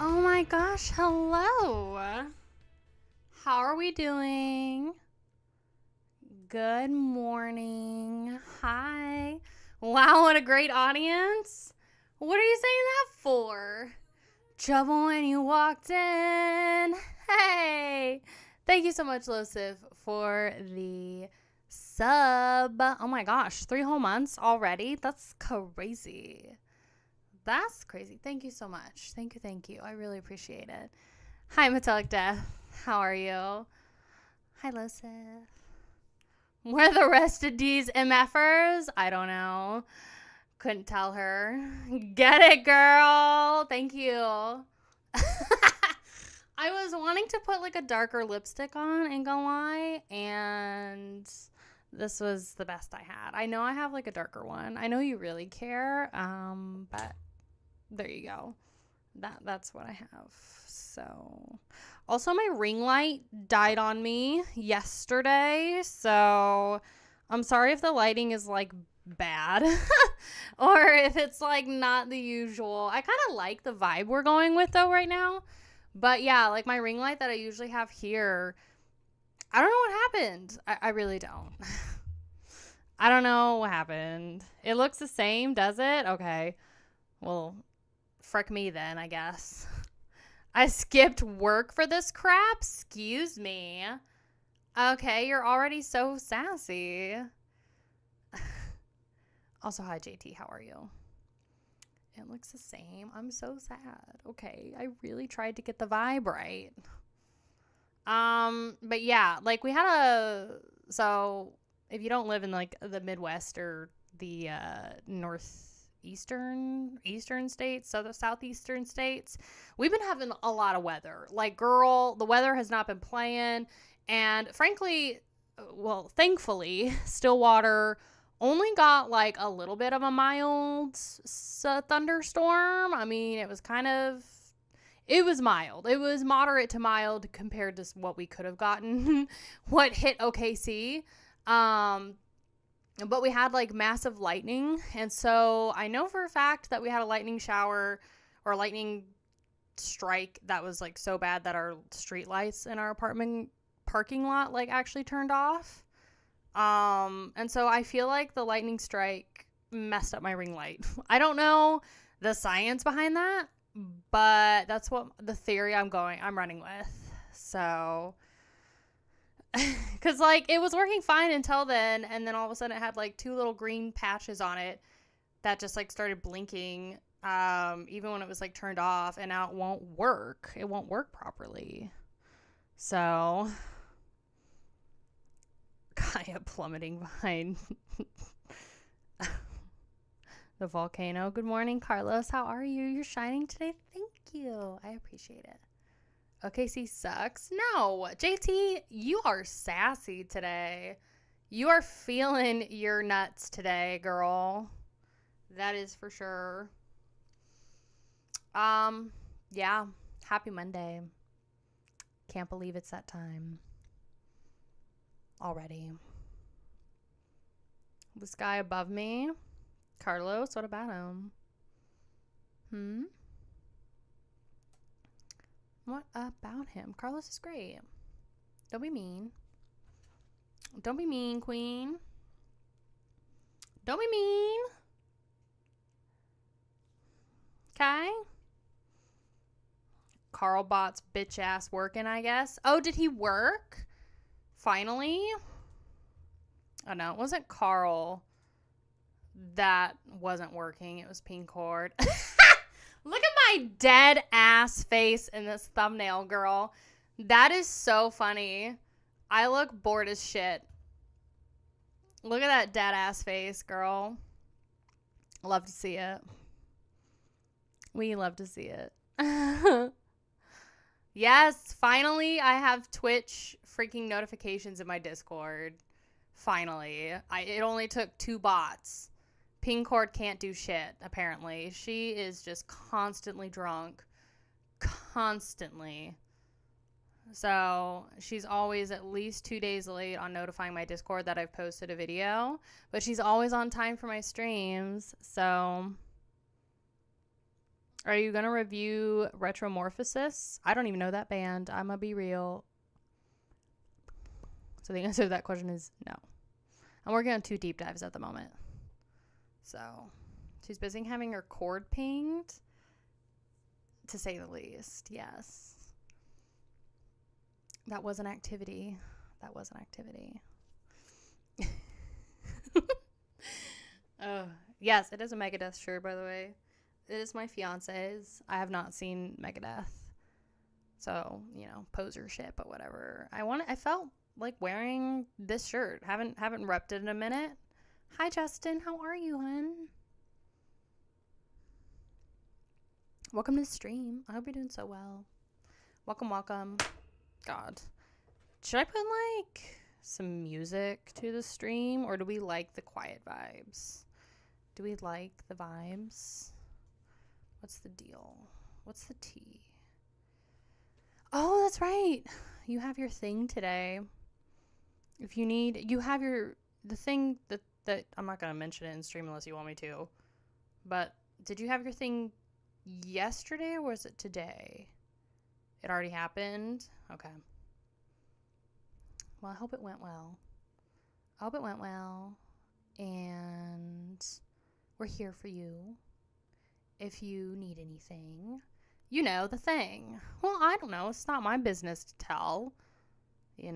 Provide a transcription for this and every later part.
Oh my gosh, hello. How are we doing? Good morning. Hi. Wow, what a great audience. What are you saying that for? Trouble when you walked in. Hey. Thank you so much, Losif, for the sub. Oh my gosh, 3 whole months already? That's crazy. That's crazy. Thank you so much. Thank you. I really appreciate it. Hi, Metallic Death. How are you? Hi, Losif. Where the rest of these MFers? I don't know. Couldn't tell her. Get it, girl. Thank you. I was wanting to put like a darker lipstick on, ain't gonna lie, and this was the best I had. I know I have like a darker one. I know you really care, but there you go. That's what I have. So, also my ring light died on me yesterday. So, I'm sorry if the lighting is like bad or if it's like not the usual. I kind of like the vibe we're going with though right now. But yeah, like my ring light that I usually have here, I don't know what happened. I really don't. I don't know what happened. It looks the same, does it? Okay. Well, frick me then, I guess. I skipped work for this crap? Excuse me. Okay, you're already so sassy. Also, hi, JT. How are you? It looks the same. I'm so sad. Okay, I really tried to get the vibe right. But yeah, like we had so if you don't live in like the Midwest or the eastern states, so the southeastern states, we've been having a lot of weather. Like, girl, the weather has not been playing, and frankly, well, thankfully, Stillwater only got like a little bit of a mild thunderstorm. I mean, it was mild. It was moderate to mild compared to what we could have gotten, what hit OKC. But we had like massive lightning. And so I know for a fact that we had a lightning shower or a lightning strike that was like so bad that our street lights in our apartment parking lot like actually turned off. And so I feel like the lightning strike messed up my ring light. I don't know the science behind that, but that's what the theory I'm running with. So, because like it was working fine until then, and then all of a sudden it had like 2 little green patches on it that just like started blinking, even when it was like turned off, and now it won't work. It won't work properly. So, Kaya plummeting behind the volcano. Good morning, Carlos. How are you? You're shining today. Thank you. I appreciate it. OKC sucks. No, JT, you are sassy today. You are feeling your nuts today, girl. That is for sure. Yeah. Happy Monday. Can't believe it's that time already. This guy above me, Carlos, what about him? What about him? Carlos is great. Don't be mean. Don't be mean, queen. Don't be mean. Okay? Carl Bot's bitch ass working, I guess. Oh, did he work? Finally? Oh, no, it wasn't Carl that wasn't working. It was Pink Cord. Look at my dead ass face in this thumbnail, girl. That is so funny. I look bored as shit. Look at that dead ass face, girl. Love to see it. We love to see it. Yes, finally I have Twitch freaking notifications in my Discord. Finally. It only took 2 bots. Pink Cord can't do shit, apparently. She is just constantly drunk. Constantly. So she's always at least 2 days late on notifying my Discord that I've posted a video. But she's always on time for my streams. So Are you going to review Retromorphosis? I don't even know that band. I'm going to be real. So the answer to that question is no. I'm working on 2 deep dives at the moment. So she's busy having her cord pinged, to say the least. Yes. That was an activity. Yes, it is a Megadeth shirt, by the way. It is my fiance's. I have not seen Megadeth. So, poser shit, but whatever. I felt like wearing this shirt. Haven't repped it in a minute. Hi, Justin. How are you, hun? Welcome to the stream. I hope you're doing so well. Welcome. God. Should I put, some music to the stream, or do we like the quiet vibes? Do we like the vibes? What's the deal? What's the tea? Oh, that's right. You have your thing today. If you need, you have the thing that I'm not going to mention it in stream unless you want me to. But did you have your thing yesterday or was it today? It already happened? Okay. Well, I hope it went well. And we're here for you. If you need anything, the thing. Well, I don't know. It's not my business to tell. I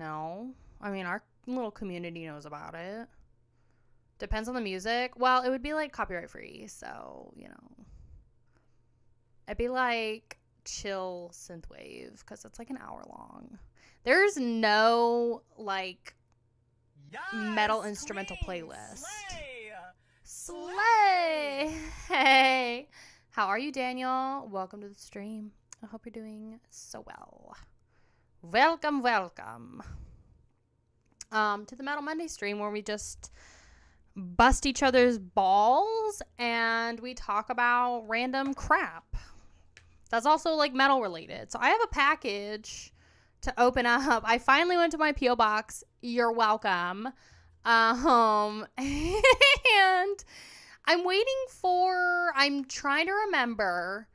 mean, our little community knows about it. Depends on the music. Well, it would be copyright free. So, it'd be chill synthwave because it's an hour long. There's no metal instrumental playlist. Slay! Hey! How are you, Daniel? Welcome to the stream. I hope you're doing so well. Welcome. To the Metal Monday stream where we just bust each other's balls and we talk about random crap. That's also metal related. So I have a package to open up. I finally went to my P.O. box. You're welcome. And I'm trying to remember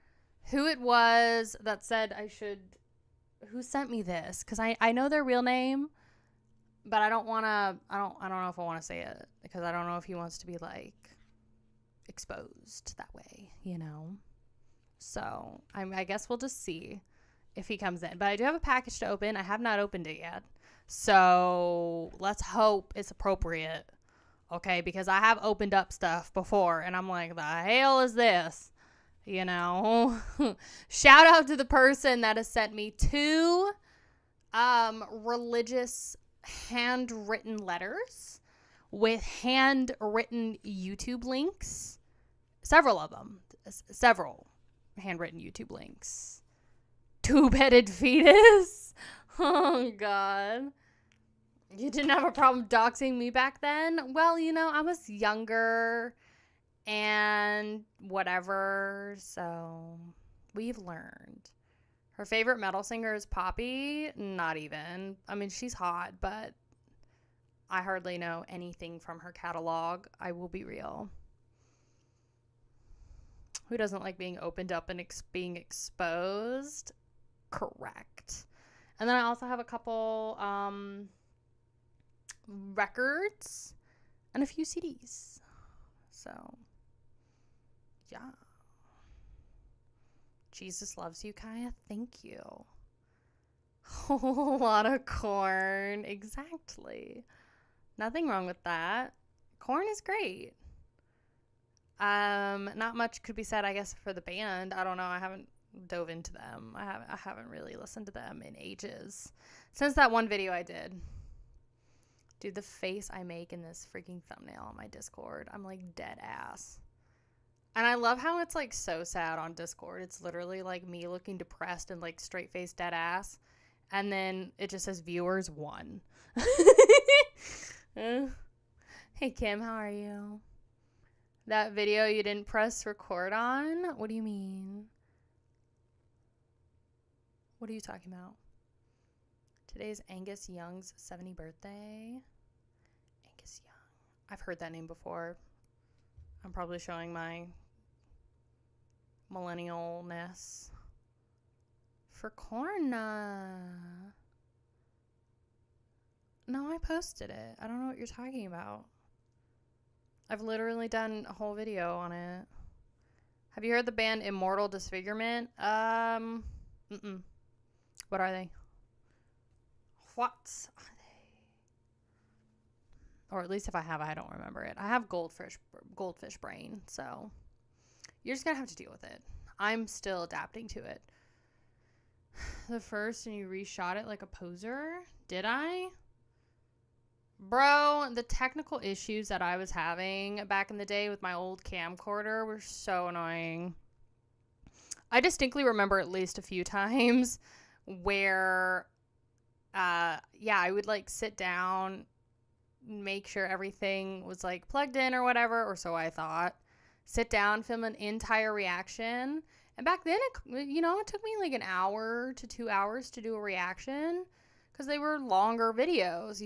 who it was that said who sent me this, because I know their real name, but I don't know if I want to say it, because I don't know if he wants to be exposed that way, So I guess we'll just see if he comes in. But I do have a package to open. I have not opened it yet. So let's hope it's appropriate. Okay, because I have opened up stuff before and I'm like, the hell is this? Shout out to the person that has sent me 2 religious handwritten letters with handwritten YouTube links. Several of them. Several handwritten YouTube links. Tube-headed fetus. Oh, God. You didn't have a problem doxing me back then? Well, I was younger and whatever, so we've learned. Her favorite metal singer is Poppy? Not even. I mean, she's hot, but I hardly know anything from her catalog. I will be real. Who doesn't like being opened up and being exposed? Correct. And then I also have a couple records and a few CDs. So, yeah. Jesus loves you, Kaya. Thank you. Whole lot of corn. Exactly. Nothing wrong with that. Corn is great. Not much could be said, I guess, for the band. I don't know. I haven't dove into them. I haven't really listened to them in ages. Since that one video I did. Dude, the face I make in this freaking thumbnail on my Discord, I'm dead ass. And I love how it's so sad on Discord. It's literally me looking depressed and straight face dead ass. And then it just says viewers 1. Hey Kim, how are you? That video you didn't press record on? What do you mean? What are you talking about? Today's Angus Young's 70th birthday. Angus Young. I've heard that name before. I'm probably showing my millennialness. For corn, no, I posted it. I don't know what you're talking about. I've literally done a whole video on it. Have you heard the band Immortal Disfigurement? Mm-mm. What are they? What are they? Or at least if I have, I don't remember it. I have goldfish brain, so you're just gonna have to deal with it. I'm still adapting to it. The first, and you reshot it like a poser? Did I? Bro, the technical issues that I was having back in the day with my old camcorder were so annoying. I distinctly remember at least a few times where, I would like sit down, make sure everything was like plugged in or whatever, or so I thought. Sit down, film an entire reaction. And back then, it took me like an hour to 2 hours to do a reaction because they were longer videos,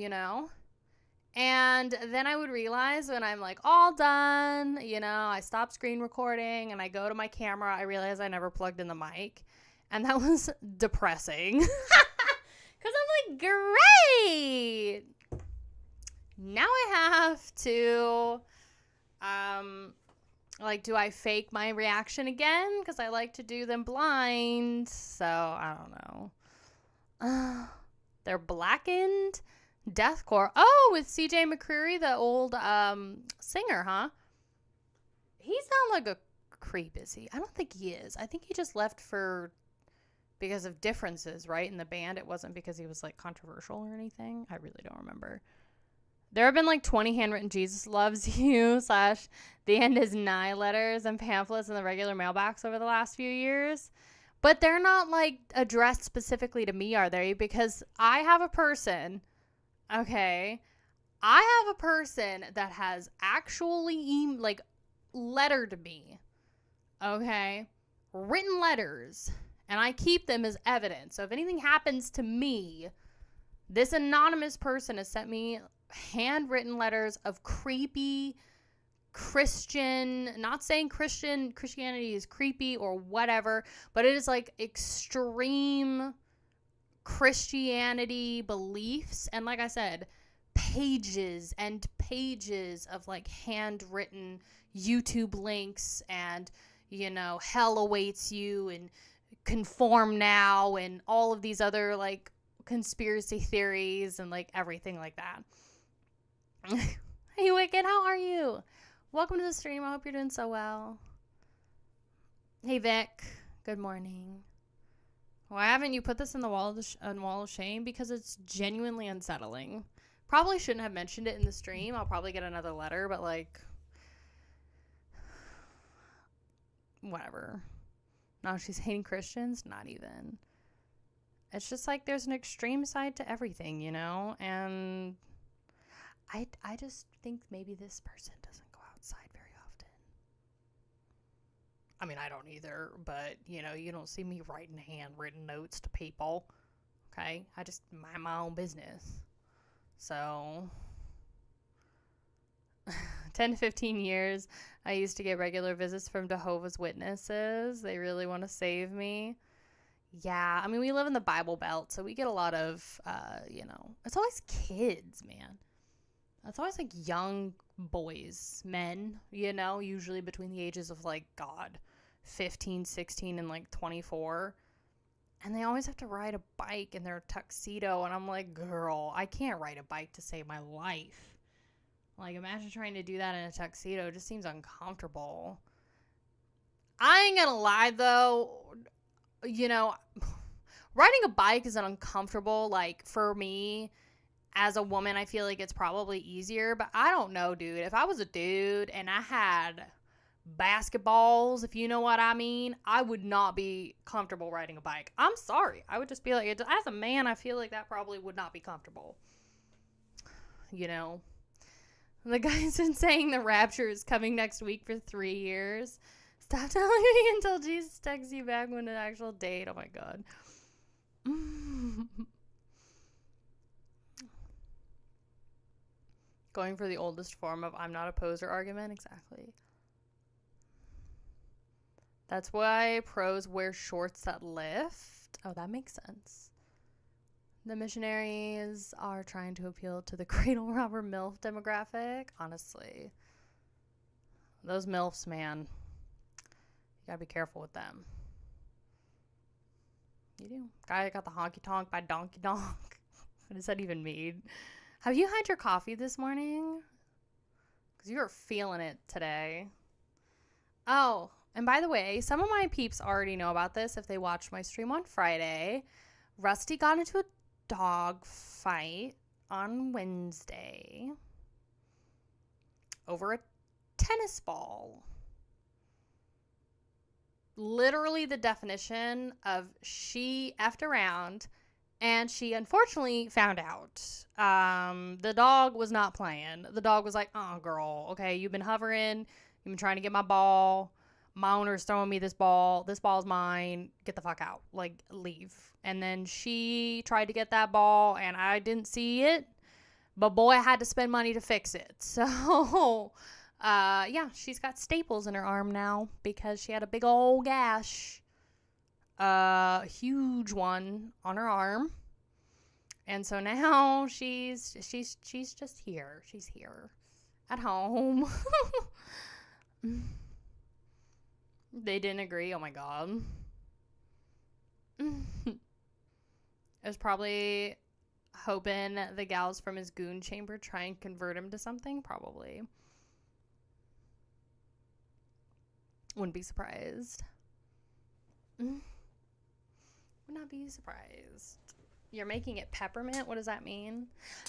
And then I would realize when I'm like all done, I stop screen recording and I go to my camera, I realize I never plugged in the mic. And that was depressing. Because I'm like, great. Now I have to, do I fake my reaction again? Because I like to do them blind. So, I don't know. They're blackened. Deathcore. Oh, with CJ McCreery, the old singer, huh? He's not like a creep, is he? I don't think he is. I think he just left because of differences, right? In the band. It wasn't because he was like controversial or anything. I really don't remember. There have been like 20 handwritten Jesus loves you / the end is nigh letters and pamphlets in the regular mailbox over the last few years. But they're not like addressed specifically to me, are they? Because I have a person... Okay, I have a person that has actually lettered me, okay, written letters, and I keep them as evidence. So if anything happens to me, this anonymous person has sent me handwritten letters of creepy Christian, not saying Christianity is creepy or whatever, but it is like extreme Christianity beliefs, and like I said, pages and pages of like handwritten YouTube links and hell awaits you and conform now and all of these other like conspiracy theories and like everything like that. Hey Wicked, how are you? Welcome to the stream. I hope you're doing so well. Hey Vic, good morning. Why haven't you put this in the wall of shame? Because it's genuinely unsettling. Probably shouldn't have mentioned it in the stream. I'll probably get another letter, but like, whatever. No, she's hating Christians? Not even. It's just like there's an extreme side to everything, And I just think maybe this person doesn't go outside very often. I mean, I don't either, but, you don't see me writing handwritten notes to people, okay? I just mind my own business. So, 10 to 15 years, I used to get regular visits from Jehovah's Witnesses. They really want to save me. Yeah, I mean, we live in the Bible Belt, so we get a lot of, it's always kids, man. It's always, like, young boys, men, usually between the ages of, 15, 16, and, 24. And they always have to ride a bike in their tuxedo, and I'm like, girl, I can't ride a bike to save my life. Like, imagine trying to do that in a tuxedo. It just seems uncomfortable. I ain't gonna lie, though, riding a bike is uncomfortable, for me. As a woman, I feel like it's probably easier, but I don't know, dude. If I was a dude and I had basketballs, if you know what I mean, I would not be comfortable riding a bike. I'm sorry. I would just be like, as a man, I feel like that probably would not be comfortable. The guy's been saying the rapture is coming next week for 3 years. Stop telling me until Jesus texts you back when an actual date. Oh my God. Going for the oldest form of I'm not a poser argument. Exactly. That's why pros wear shorts that lift. Oh, that makes sense. The missionaries are trying to appeal to the cradle robber MILF demographic. Honestly, those MILFs, man, you gotta be careful with them. You do. Guy got the honky tonk by donkey donk. What does that even mean? Have you had your coffee this morning? Because you are feeling it today. Oh, and by the way, some of my peeps already know about this if they watched my stream on Friday. Rusty got into a dog fight on Wednesday over a tennis ball. Literally the definition of she effed around, and she unfortunately found out. The dog was not playing. The dog was like, oh, girl, okay, you've been hovering. You've been trying to get my ball. My owner's throwing me this ball. This ball's mine. Get the fuck out. Like, leave. And then she tried to get that ball, and I didn't see it. But boy, I had to spend money to fix it. So, yeah, she's got staples in her arm now because she had a big old gash. A huge one on her arm. And so now she's just here. She's here at home. They didn't agree. Oh my god. It was probably hoping the gals from his goon chamber try and convert him to something. Probably. Wouldn't be surprised. Would not be surprised. You're making it peppermint? What does that mean?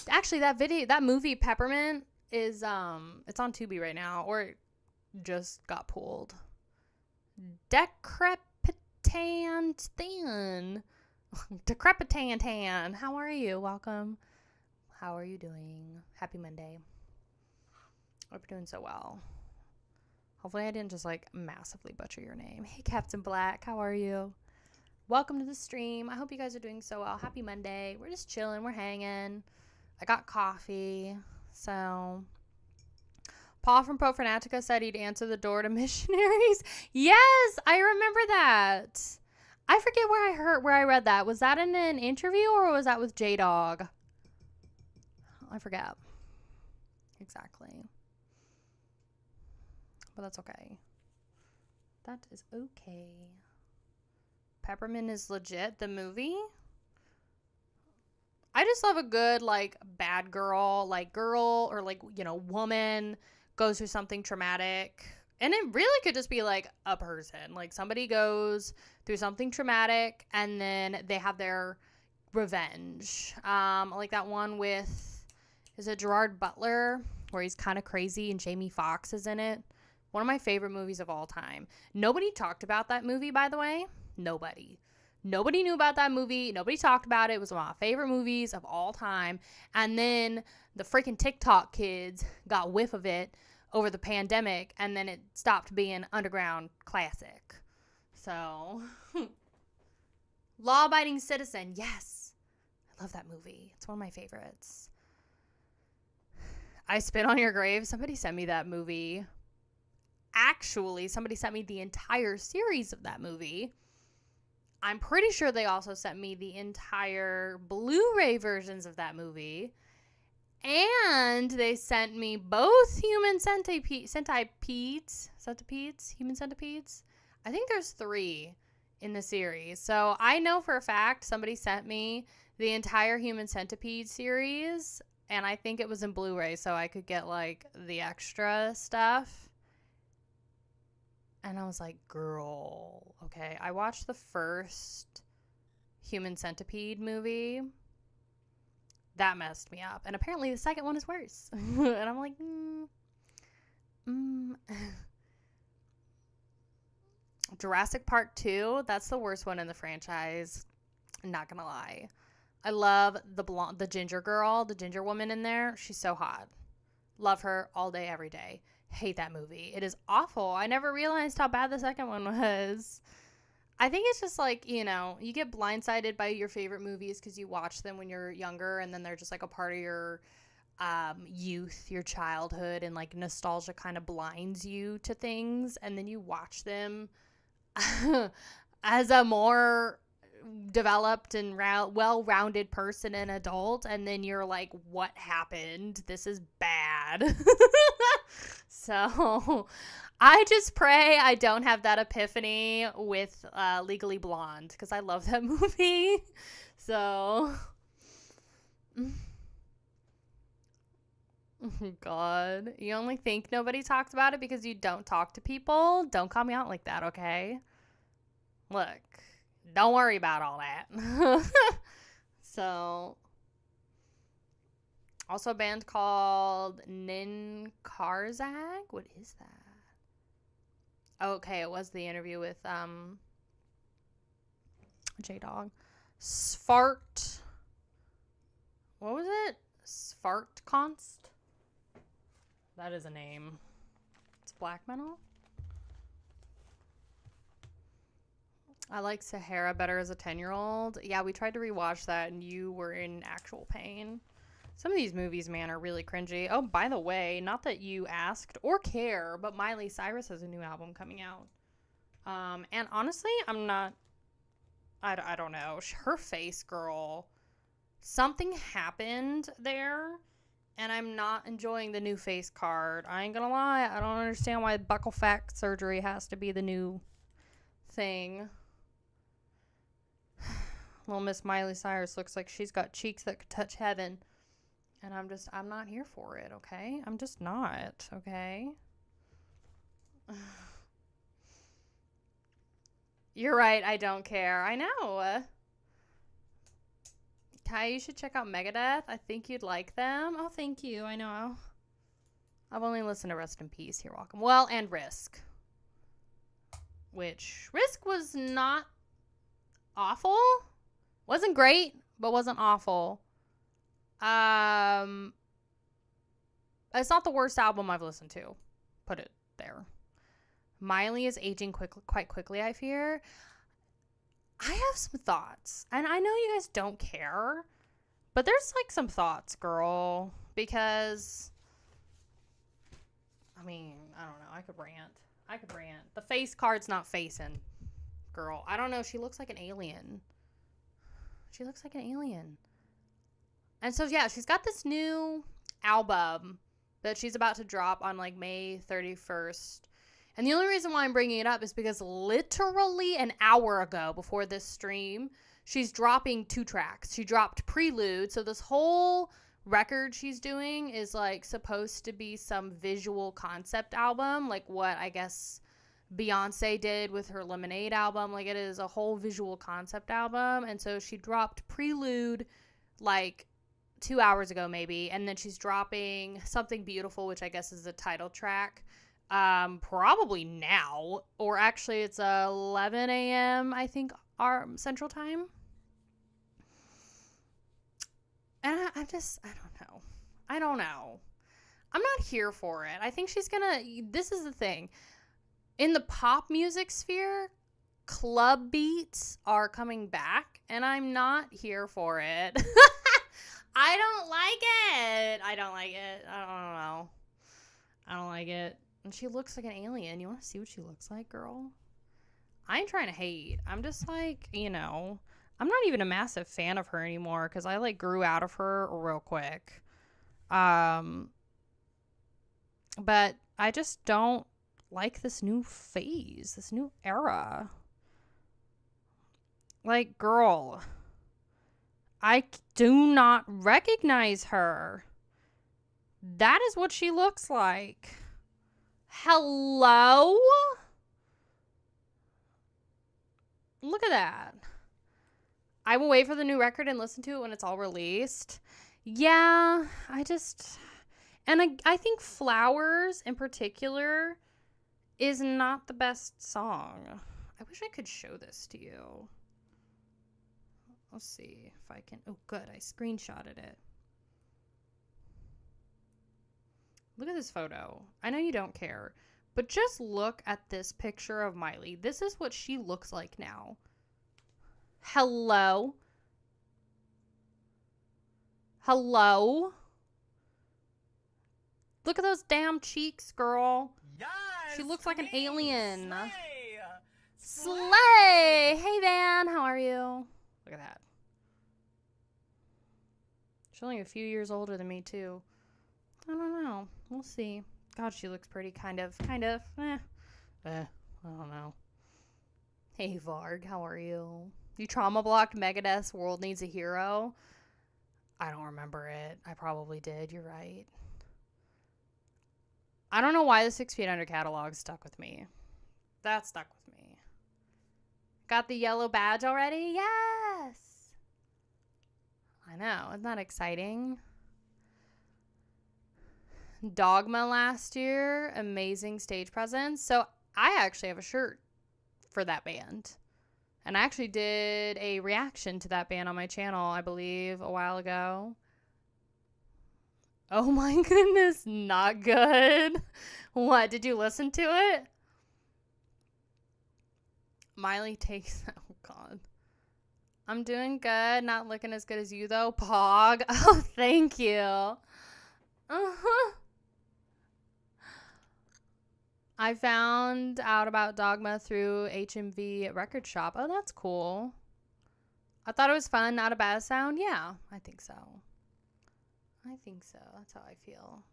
Actually, that movie Peppermint is it's on Tubi right now, or it just got pulled. Decrepitantan. Decrepitantan. How are you? Welcome. How are you doing? Happy Monday. Hope you're doing so well. Hopefully I didn't just like massively butcher your name. Hey, Captain Black. How are you? Welcome to the stream. I hope you guys are doing so well. Happy Monday. We're just chilling. We're hanging. I got coffee. So, Paul from Pro Fanatica said he'd answer the door to missionaries. Yes, I remember that. I forget where I read that. Was that in an interview or was that with J-Dog? I forget. Exactly. But that's okay. That is okay. Peppermint is legit, the movie. I just love a good, like, bad girl, or, like, you know, woman goes through something traumatic. And it really could just be, like, a person. Like, somebody goes through something traumatic, and then they have their revenge. Like that one with, is it Gerard Butler, where he's kind of crazy, and Jamie Foxx is in it. One of my favorite movies of all time. Nobody talked about that movie, by the way. Nobody knew about that movie. Nobody talked about it. It was one of my favorite movies of all time. And then the freaking TikTok kids got whiff of it over the pandemic, and then it stopped being underground classic. So, Law Abiding Citizen. Yes. I love that movie. It's one of my favorites. I Spit on Your Grave. Somebody sent me that movie. Actually, somebody sent me the entire series of that movie. I'm pretty sure they also sent me the entire Blu-ray versions of that movie. And they sent me both human centipedes. I think there's 3 in the series. So I know for a fact somebody sent me the entire Human Centipede series. And I think it was in Blu-ray, so I could get, like, the extra stuff. And I was like, girl, okay. I watched the first Human Centipede movie. That messed me up. And apparently the second one is worse. And I'm like, Jurassic Park 2, that's the worst one in the franchise. I'm not gonna lie. I love the ginger girl, the ginger woman in there. She's so hot. Love her all day, every day. Hate that movie. It is awful. I never realized how bad the second one was. I think it's just like, you know, you get blindsided by your favorite movies because you watch them when you're younger, and then they're just like a part of your youth, your childhood, and like nostalgia kind of blinds you to things, and then you watch them as a more developed and well-rounded person and adult, and then you're like, what happened? This is bad. So I just pray I don't have that epiphany with Legally Blonde, because I love that movie. So oh God, you only think nobody talks about it because you don't talk to people? Don't call me out like that, okay? Look, don't worry about all that. So, also a band called Nin Karzag. What is that? Okay, it was the interview with J-Dog. Svart. What was it? Svartkonst? That is a name. It's black metal. I like Sahara better as a 10-year-old. Yeah, we tried to rewatch that and you were in actual pain. Some of these movies, man, are really cringy. Oh, by the way, not that you asked or care, but Miley Cyrus has a new album coming out. And honestly, I'm not... I don't know. Her face, girl. Something happened there, and I'm not enjoying the new face card. I ain't gonna lie. I don't understand why buccal fat surgery has to be the new thing. Little Miss Miley Cyrus looks like she's got cheeks that could touch heaven. And I'm not here for it, okay? I'm just not, okay? You're right, I don't care. I know. Kai, you should check out Megadeth. I think you'd like them. Oh, thank you. I know. I've only listened to Rest in Peace. You're welcome. Well, and Risk. Which, Risk was not awful. Wasn't great, but wasn't awful. It's not the worst album I've listened to. Put it there. Miley is aging quite quickly, I fear. I have some thoughts, and I know you guys don't care, but there's like some thoughts, girl, because I mean, I don't know. I could rant. The face card's not facing, girl. I don't know. She looks like an alien. And so, yeah, she's got this new album that she's about to drop on, like, May 31st. And the only reason why I'm bringing it up is because literally an hour ago before this stream, she's dropping 2 tracks. She dropped Prelude. So this whole record she's doing is, like, supposed to be some visual concept album, like what I guess Beyonce did with her Lemonade album. Like, it is a whole visual concept album. And so she dropped Prelude, like, 2 hours ago maybe, and then she's dropping Something Beautiful, which I guess is the title track, probably now, or actually it's 11 a.m. I think our Central Time. And I don't know. I'm not here for it. I think she's gonna, this is the thing, in the pop music sphere, club beats are coming back, and I'm not here for it. I don't like it. I don't like it. And she looks like an alien. You want to see what she looks like, girl? I ain't trying to hate. I'm just like, I'm not even a massive fan of her anymore because I, like, grew out of her real quick. But I just don't like this new phase, this new era. Like, girl, I do not recognize her. That is what she looks like. Hello? Look at that. I will wait for the new record and listen to it when it's all released. Yeah, I think Flowers in particular is not the best song. I wish I could show this to you. Let's see if I can. Oh, good. I screenshotted it. Look at this photo. I know you don't care, but just look at this picture of Miley. This is what she looks like now. Hello? Hello? Look at those damn cheeks, girl. Yes, she looks like an alien. Slay! Hey, Van, how are you? Look at that. She's only a few years older than me, too. I don't know. We'll see. God, she looks pretty, kind of. I don't know. Hey, Varg, how are you? You trauma blocked Megadeth's World Needs a Hero? I don't remember it. I probably did. You're right. I don't know why the 6 Feet Under catalog stuck with me. That stuck with me. Got the yellow badge already? Yes! I know. Isn't that exciting? Dogma last year. Amazing stage presence. So I actually have a shirt for that band. And I actually did a reaction to that band on my channel, I believe, a while ago. Oh my goodness, not good. What, did you listen to it? Miley takes, oh God. I'm doing good, not looking as good as you though, Pog. Oh, thank you. Uh-huh. I found out about Dogma through HMV Record Shop. Oh, that's cool. I thought it was fun, not a bad sound. Yeah, I think so. That's how I feel.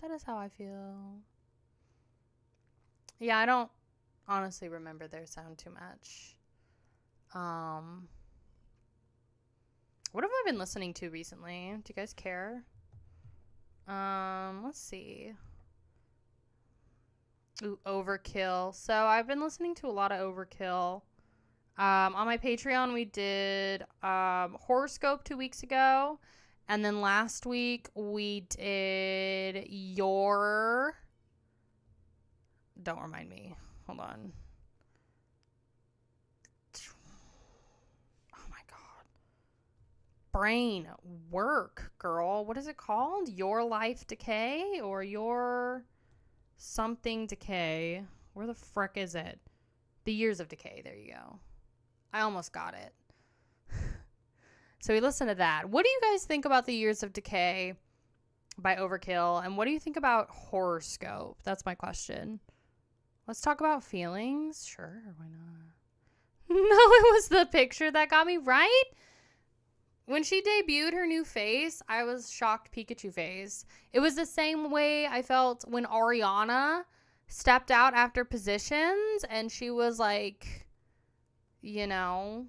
That is how I feel. Yeah, I don't honestly remember their sound too much. What have I been listening to recently? Do you guys care? Let's see. Ooh, Overkill. So I've been listening to a lot of Overkill. On my Patreon, we did Horoscope 2 weeks ago. And then last week, we did Your... Don't remind me. Hold on. Oh, my God. Brain. Work, girl. What is it called? Your Life Decay? Or Your... Something Decay. Where the frick is it? The Years of Decay. There you go. I almost got it. So we listened to that. What do you guys think about The Years of Decay by Overkill? And what do you think about Horoscope? That's my question. Let's talk about feelings. Sure, why not? No, it was the picture that got me, right? When she debuted her new face, I was shocked Pikachu face. It was the same way I felt when Ariana stepped out after Positions and she was like, you know,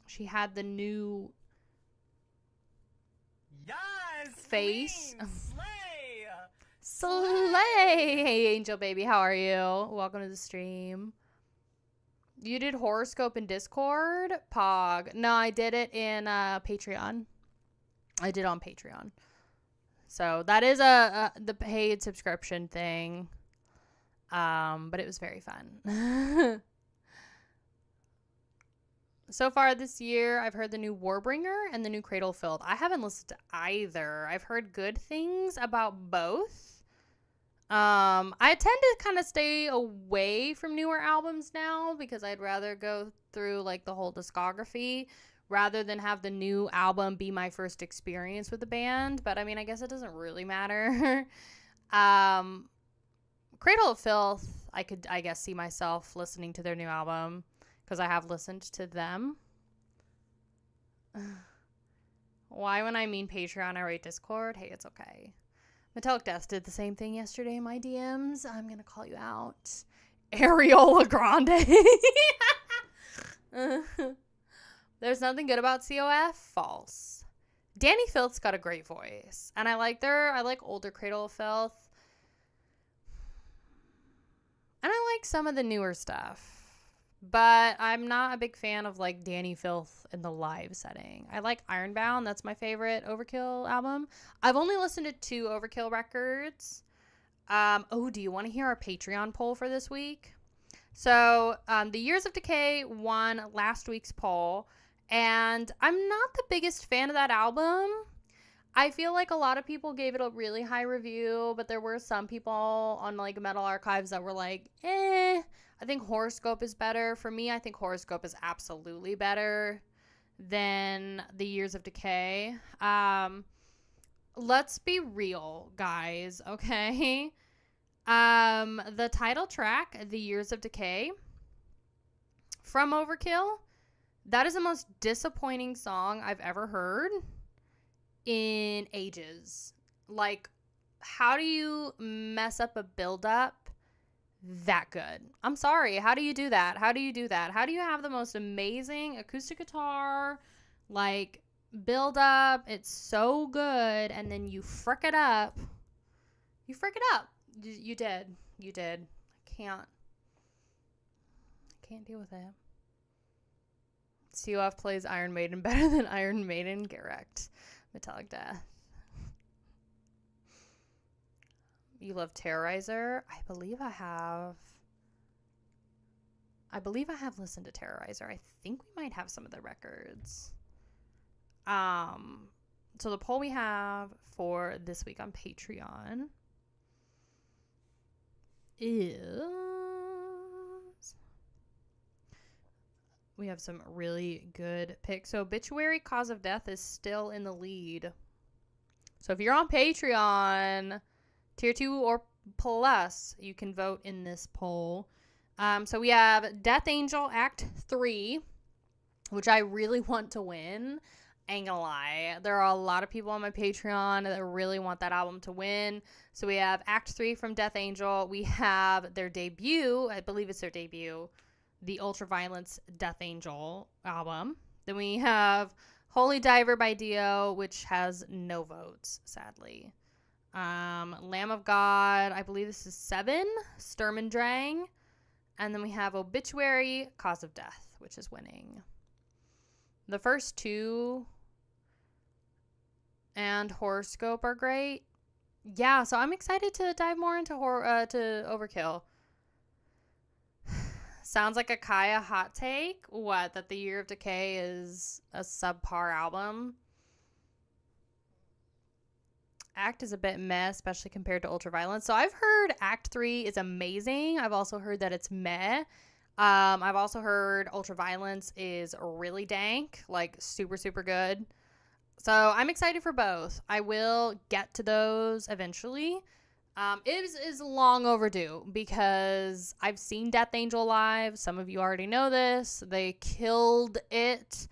she had the new face. Slay! Hey, Angel Baby, how are you? Welcome to the stream. You did Horoscope in Discord? Pog. No, I did it in Patreon. I did on Patreon. So that is the paid subscription thing. But it was very fun. So far this year, I've heard the new Warbringer and the new Cradlefield. I haven't listened to either. I've heard good things about both. I tend to kind of stay away from newer albums now because I'd rather go through like the whole discography rather than have the new album be my first experience with the band. But I mean, I guess it doesn't really matter. Cradle of Filth, I could, I guess, see myself listening to their new album because I have listened to them. Why, when I mean Patreon, I rate Discord? Hey, it's okay. Metallic Death did the same thing yesterday in my DMs. I'm going to call you out. Ariola Grande. There's nothing good about COF? False. Danny Filth's got a great voice. And I like older Cradle of Filth. And I like some of the newer stuff. But I'm not a big fan of like Danny Filth in the live setting. I like Ironbound. That's my favorite Overkill album. I've only listened to 2 Overkill records. Do you want to hear our Patreon poll for this week? So The Years of Decay won last week's poll. And I'm not the biggest fan of that album. I feel like a lot of people gave it a really high review. But there were some people on like Metal Archives that were like, I think Horoscope is better. For me, I think Horoscope is absolutely better than The Years of Decay. Let's be real, guys, okay? The title track, The Years of Decay, from Overkill. That is the most disappointing song I've ever heard in ages. Like, how do you mess up a build-up that good? I'm sorry. How do you do that? How do you do that? How do you have the most amazing acoustic guitar, like, build-up? It's so good, and then you frick it up. You frick it up. You did. You did. I can't deal with it. COF plays Iron Maiden better than Iron Maiden. Correct. Metallic Death. You love Terrorizer? I believe I have listened to Terrorizer. I think we might have some of the records. So the poll we have for this week on Patreon is, we have some really good picks. So Obituary, Cause of Death is still in the lead. So if you're on Patreon, tier 2 or plus, you can vote in this poll. So we have Death Angel Act 3, which I really want to win. Ain't gonna lie. There are a lot of people on my Patreon that really want that album to win. So we have Act 3 from Death Angel. We have their debut. I believe it's their debut. The Ultraviolence Death Angel album. Then we have Holy Diver by Dio, which has no votes, sadly. Lamb of God, I believe this is 7. Sturm und Drang. And then we have Obituary, Cause of Death, which is winning. The first 2 and Horoscope are great. Yeah, so I'm excited to dive more into to Overkill. Sounds like a Kaya hot take. What? That the Year of Decay is a subpar album? Act is a bit meh, especially compared to Ultraviolence. So I've heard Act 3 is amazing. I've also heard that it's meh. I've also heard Ultraviolence is really dank, like super, super good. So I'm excited for both. I will get to those eventually. It is long overdue because I've seen Death Angel live. Some of you already know this. They killed it.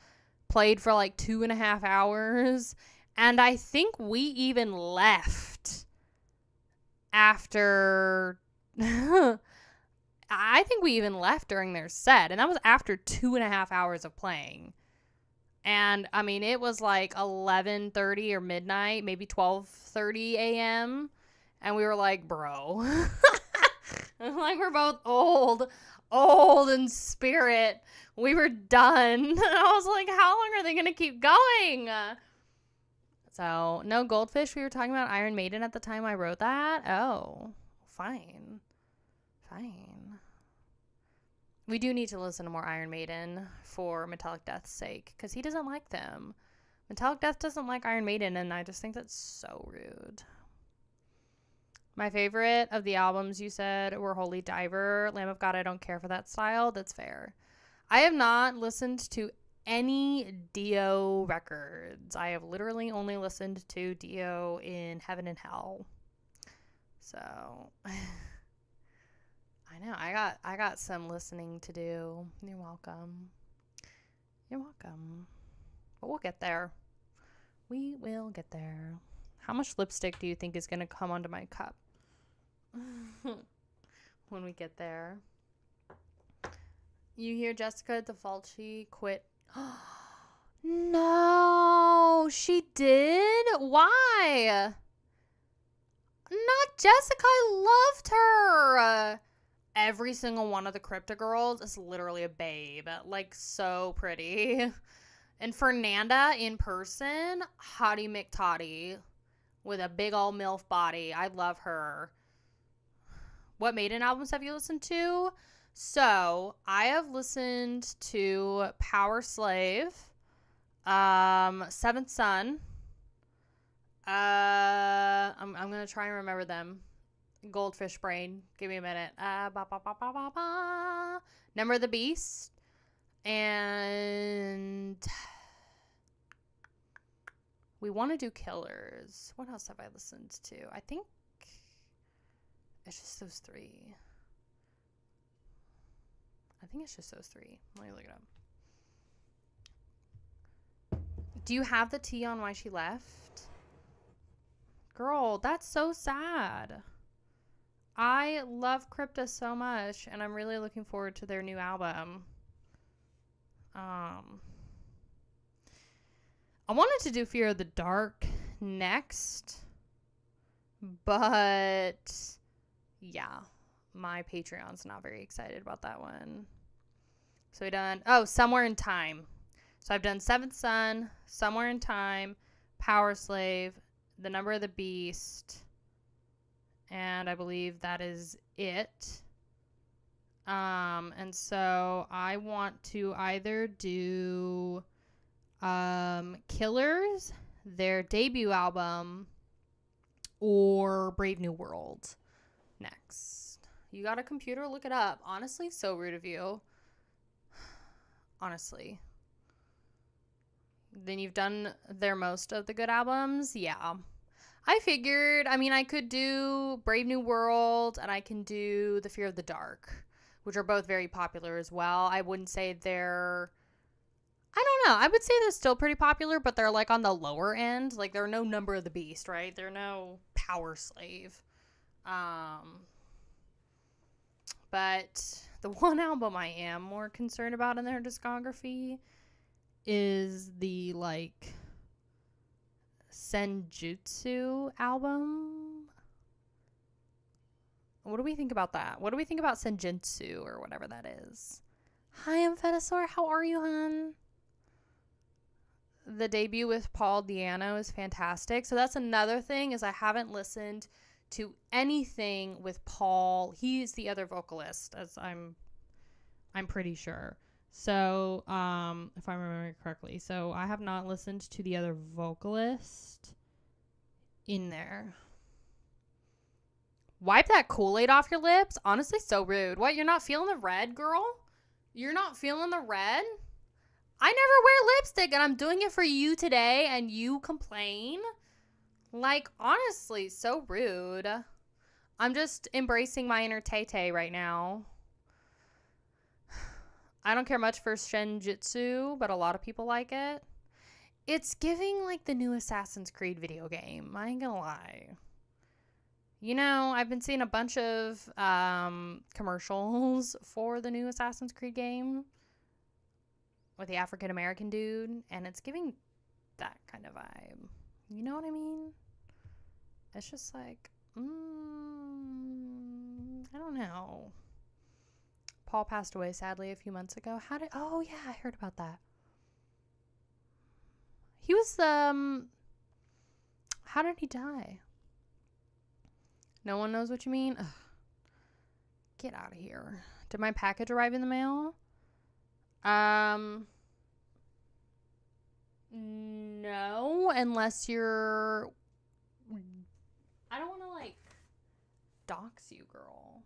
Played for like 2.5 hours. And I think we even left after... I think we even left during their set. And that was after 2.5 hours of playing. And, I mean, it was like 11:30 or midnight, maybe 12:30 a.m., and we were like, bro. Like, we're both old in spirit. We were done. And I was like, how long are they going to keep going? So, no Goldfish. We were talking about Iron Maiden at the time I wrote that. Oh, fine. We do need to listen to more Iron Maiden for Metallic Death's sake, because he doesn't like them. Metallic Death doesn't like Iron Maiden, and I just think that's so rude. My favorite of the albums you said were Holy Diver, Lamb of God, I don't care for that style. That's fair. I have not listened to any Dio records. I have literally only listened to Dio in Heaven and Hell. So, I know, I got some listening to do. You're welcome. But we'll get there. We will get there. How much lipstick do you think is going to come onto my cup when we get there? You hear Jessica DeFalchi quit. No, she did? Why? Not Jessica. I loved her. Every single one of the Crypta girls is literally a babe. Like, so pretty. And Fernanda in person, hottie McTottie. With a big old MILF body. I love her. What Maiden albums have you listened to? So, I have listened to Power Slave, Seventh Son. I'm gonna try and remember them. Goldfish Brain. Give me a minute. Number of the Beast. And we want to do Killers. What else have I listened to? I think it's just those 3. I think it's just those 3. Let me look it up. Do you have the tea on why she left? Girl, that's so sad. I love Crypta so much, and I'm really looking forward to their new album. I wanted to do Fear of the Dark next, but yeah, my Patreon's not very excited about that one. So we done, Somewhere in Time. So I've done Seventh Son, Somewhere in Time, Power Slave, The Number of the Beast, and I believe that is it. And so I want to either do Killers, their debut album, or Brave New World next. You got a computer? Look it up. Honestly, so rude of you. Honestly. Then you've done their most of the good albums? Yeah. I figured, I could do Brave New World and I can do The Fear of the Dark, which are both very popular as well. I wouldn't say they're, I don't know. I would say they're still pretty popular, but they're like on the lower end. Like they're no Number of the Beast, right? They're no Power Slave. But the one album I am more concerned about in their discography is the like Senjutsu album. What do we think about that? What do we think about Senjutsu or whatever that is? Hi, Amphetasor. How are you, hun? The debut with Paul Di'Anno is fantastic. So that's another thing is I haven't listened to anything with Paul. He's the other vocalist, as I'm pretty sure. So, if I remember correctly. So I have not listened to the other vocalist in there. Wipe that Kool-Aid off your lips? Honestly, so rude. What, you're not feeling the red, girl? You're not feeling the red? I never wear lipstick, and I'm doing it for you today, and you complain? Like, honestly, so rude. I'm just embracing my inner Tay-Tay right now. I don't care much for Senjutsu, but a lot of people like it. It's giving like the new Assassin's Creed video game. I ain't gonna lie. You know, I've been seeing a bunch of commercials for the new Assassin's Creed game with the African American dude, and it's giving that kind of vibe. You know what I mean? It's just like, I don't know. Paul passed away sadly a few months ago. Oh yeah, I heard about that. He was how did he die? No one knows what you mean? Ugh. Get out of here. Did my package arrive in the mail? No, unless you're, I don't want to like dox you, girl.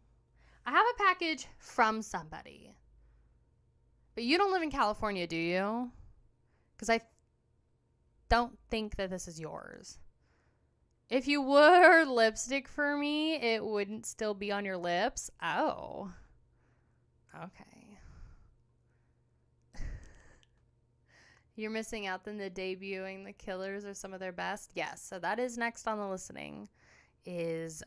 I have a package from somebody. But you don't live in California, do you? Because I don't think that this is yours. If you wore lipstick for me, it wouldn't still be on your lips. Oh. Okay. You're missing out then the debuting the Killers or some of their best? Yes. So that is next on the listening. Is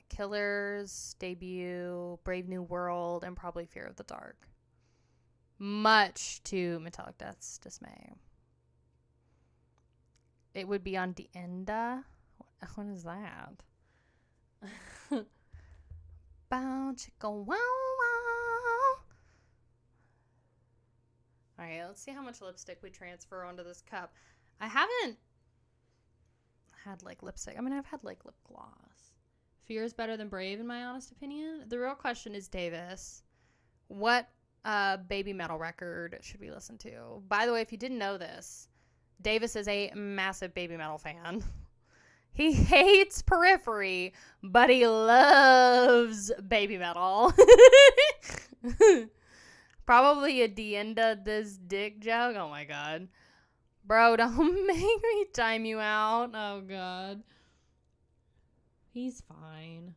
Killers, debut, Brave New World, and probably Fear of the Dark. Much to Metallic Death's dismay. It would be on Dienda. What is that? Bow chicka wow wow. Alright, let's see how much lipstick we transfer onto this cup. I haven't had like lipstick. I've had like lip gloss. Fear is better than Brave in my honest opinion. The real question is, Davis, what baby metal record should we listen to? By the way, if you didn't know this, Davis is a massive baby metal fan. He hates Periphery, but he loves baby metal. Probably a Dienda this dick joke. Oh my god. Bro, don't make me time you out. Oh, God. He's fine.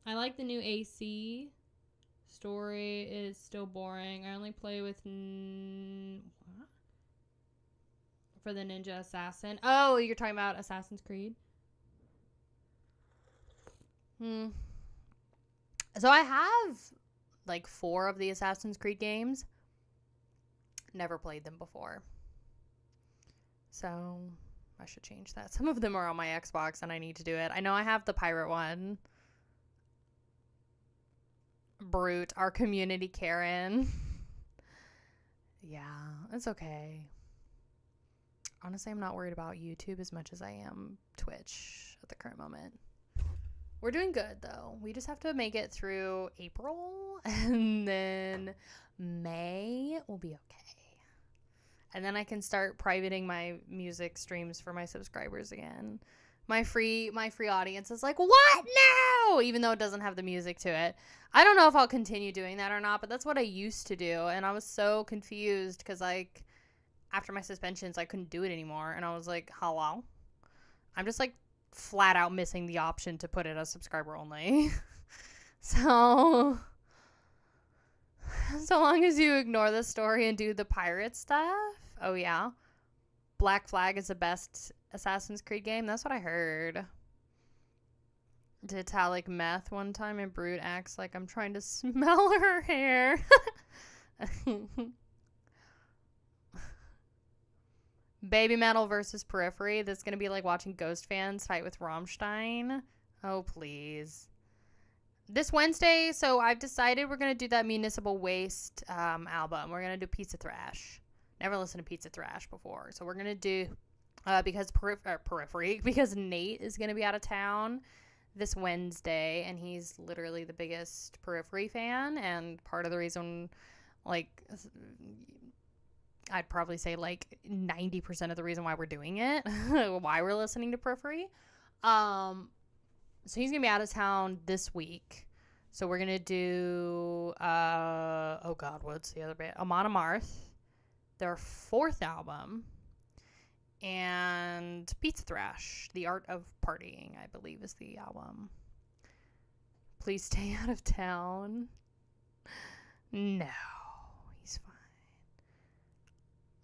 I like the new AC. Story is still boring. I only play with what? For the Ninja Assassin. Oh, you're talking about Assassin's Creed? So I have like 4 of the Assassin's Creed games. Never played them before. So I should change that. Some of them are on my Xbox and I need to do it. I know I have the pirate one. Brute, our community Karen. Yeah, it's okay. Honestly, I'm not worried about YouTube as much as I am Twitch at the current moment. We're doing good, though. We just have to make it through April, and then May will be okay. And then I can start privating my music streams for my subscribers again. My free audience is like, what? No! Even though it doesn't have the music to it. I don't know if I'll continue doing that or not, but that's what I used to do. And I was so confused because, like, after my suspensions, I couldn't do it anymore. And I was like, hello? I'm just, like, flat out missing the option to put it as subscriber only. So long as you ignore the story and do the pirate stuff. Oh, yeah. Black Flag is the best Assassin's Creed game. That's what I heard. Did Talik meth one time and Brute acts like I'm trying to smell her hair. Baby Metal versus Periphery. That's going to be like watching Ghost fans fight with Rammstein. Oh, please. This Wednesday, so I've decided we're going to do that Municipal Waste album. We're going to do Pizza Thrash. Never listened to Pizza Thrash before. So we're going to do, because Periphery, because Nate is going to be out of town this Wednesday, and he's literally the biggest Periphery fan, and part of the reason, like, I'd probably say like 90% of the reason why we're doing it, why we're listening to Periphery. So he's gonna be out of town this week, so we're gonna do oh god, what's the other band? Amon Amarth, their 4th album, and Pizza Thrash, The Art of Partying, I believe is the album. Please stay out of town. No, he's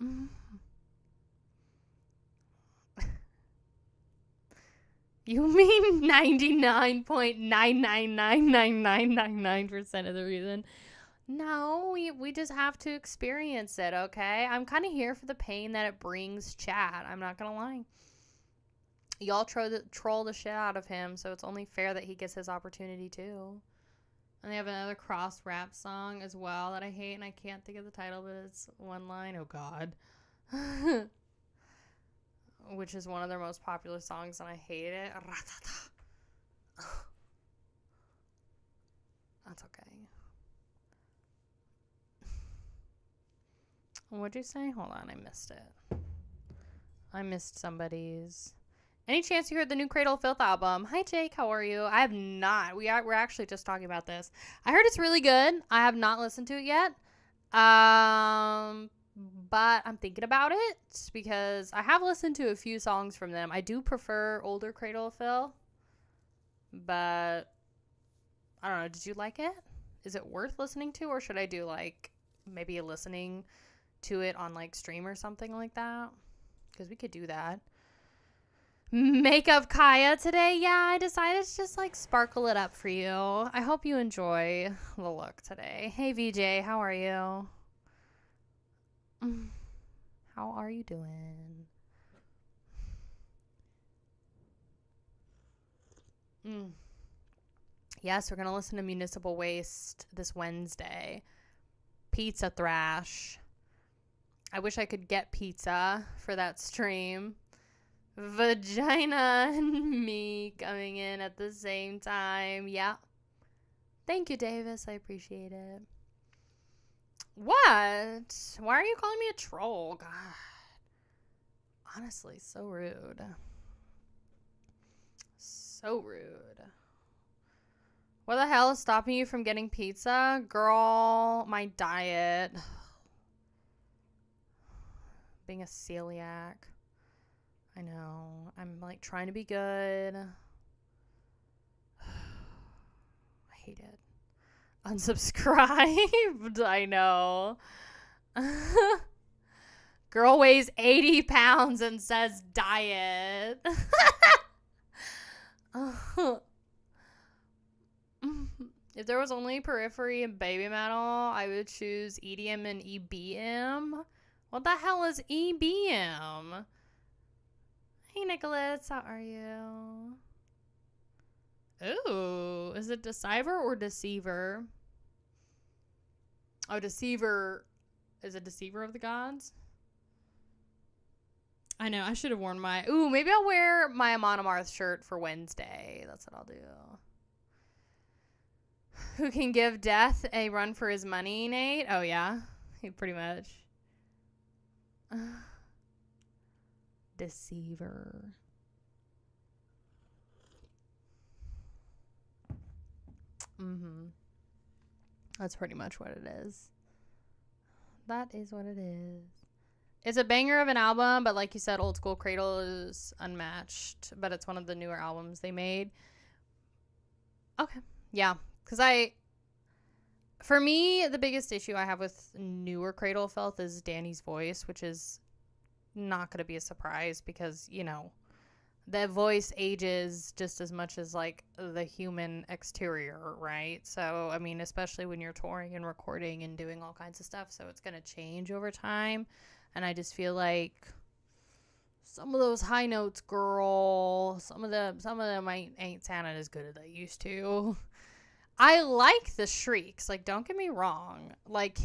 fine. You mean 99.9999999% of the reason? No, we just have to experience it, okay? I'm kind of here for the pain that it brings chat. I'm not going to lie. Y'all troll the shit out of him, so it's only fair that he gets his opportunity too. And they have another cross rap song as well that I hate, and I can't think of the title, but it's one line. Oh, God. Which is one of their most popular songs, and I hate it. That's okay. What'd you say? Hold on, I missed it. I missed somebody's. Any chance you heard the new Cradle of Filth album? Hi, Jake. How are you? I have not. We're actually just talking about this. I heard it's really good. I have not listened to it yet. But I'm thinking about it because I have listened to a few songs from them. I do prefer older Cradle of Filth, but I don't know. Did you like it? Is it worth listening to, or should I do like maybe listening to it on like stream or something like that? Because we could do that. Makeup Kaya today. Yeah, I decided to just like sparkle it up for you. I hope you enjoy the look today. Hey VJ, how are you? How are you doing? Yes, we're going to listen to Municipal Waste this Wednesday. Pizza Thrash. I wish I could get pizza for that stream. Vagina and me coming in at the same time. Yeah. Thank you, Davis. I appreciate it. What? Why are you calling me a troll? God. Honestly, so rude. So rude. What the hell is stopping you from getting pizza? Girl, my diet. Being a celiac. I know. I'm like trying to be good. I hate it. Unsubscribed. I know. Girl weighs 80 pounds and says diet. If there was only Periphery and Baby Metal, I would choose EDM and EBM. What the hell is EBM? Hey, Nicholas. How are you? Ooh. Is it Deceiver or Deceiver? Oh, Deceiver. Is it Deceiver of the Gods? I know. I should have worn my... Ooh, maybe I'll wear my Amon Amarth shirt for Wednesday. That's what I'll do. Who can give Death a run for his money, Nate? Oh, yeah. Pretty much. Deceiver. That's pretty much what it is. That is what it is. It's a banger of an album, but like you said, Old School Cradle is unmatched. But it's one of the newer albums they made. Okay. Yeah. Because for me, the biggest issue I have with newer Cradle of Filth is Danny's voice, which is not going to be a surprise because, you know, the voice ages just as much as, like, the human exterior, right? So, I mean, especially when you're touring and recording and doing all kinds of stuff, so it's going to change over time. And I just feel like some of those high notes, girl, some of them ain't sounding as good as they used to. I like the shrieks. Like, don't get me wrong. Like,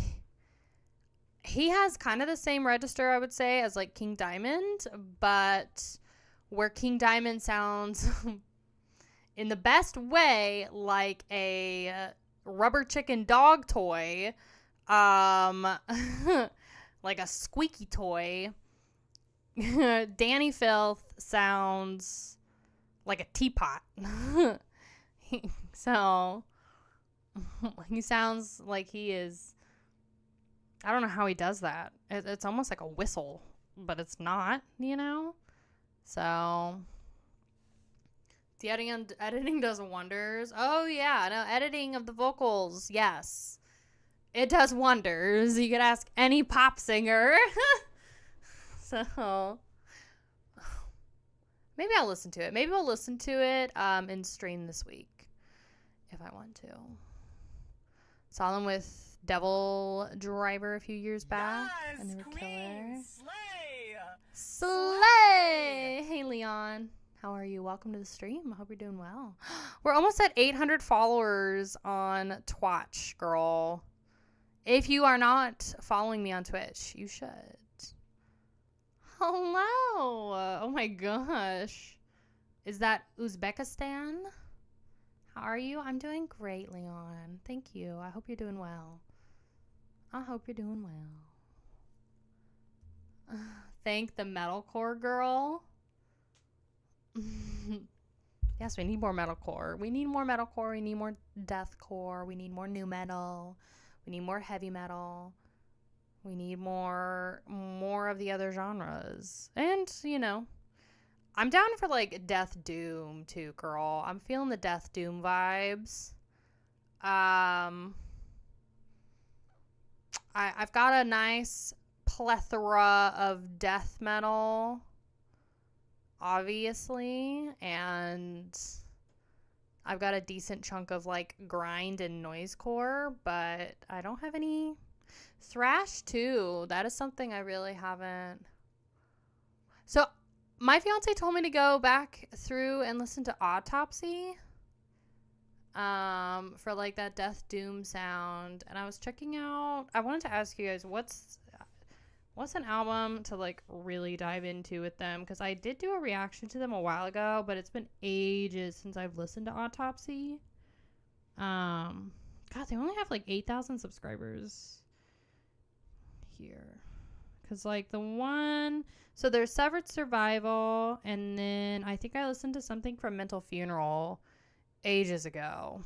he has kind of the same register, I would say, as, like, King Diamond. But where King Diamond sounds in the best way like a rubber chicken dog toy, like a squeaky toy, Danny Filth sounds like a teapot. So he sounds like he is, I don't know how he does that. It's almost like a whistle, but it's not, you know? So the editing does wonders. Oh, yeah. No, editing of the vocals. Yes. It does wonders. You could ask any pop singer. So maybe I'll listen to it. Maybe we'll listen to it in stream this week if I want to. Saw them with Devil Driver a few years back. Yes, and they were killer. Slay! Hey, Leon. How are you? Welcome to the stream. I hope you're doing well. We're almost at 800 followers on Twitch, girl. If you are not following me on Twitch, you should. Hello. Oh my gosh. Is that Uzbekistan? How are you? I'm doing great, Leon. Thank you. I hope you're doing well. I hope you're doing well. Thank the metalcore girl. Yes, we need more metalcore. We need more metalcore. We need more deathcore. We need more new metal. We need more heavy metal. We need more of the other genres. And, you know, I'm down for, like, Death Doom, too, girl. I'm feeling the Death Doom vibes. I've got a nice plethora of death metal, obviously, and I've got a decent chunk of, like, grind and noisecore, but I don't have any thrash, too. That is something I really haven't. So my fiance told me to go back through and listen to Autopsy for, like, that Death Doom sound, and I was checking out. I wanted to ask you guys, what's an album to, like, really dive into with them, because I did do a reaction to them a while ago, but it's been ages since I've listened to Autopsy. God, they only have, like, 8,000 subscribers here, because, like, the one, so there's Severed Survival, and then I think I listened to something from Mental Funeral ages ago.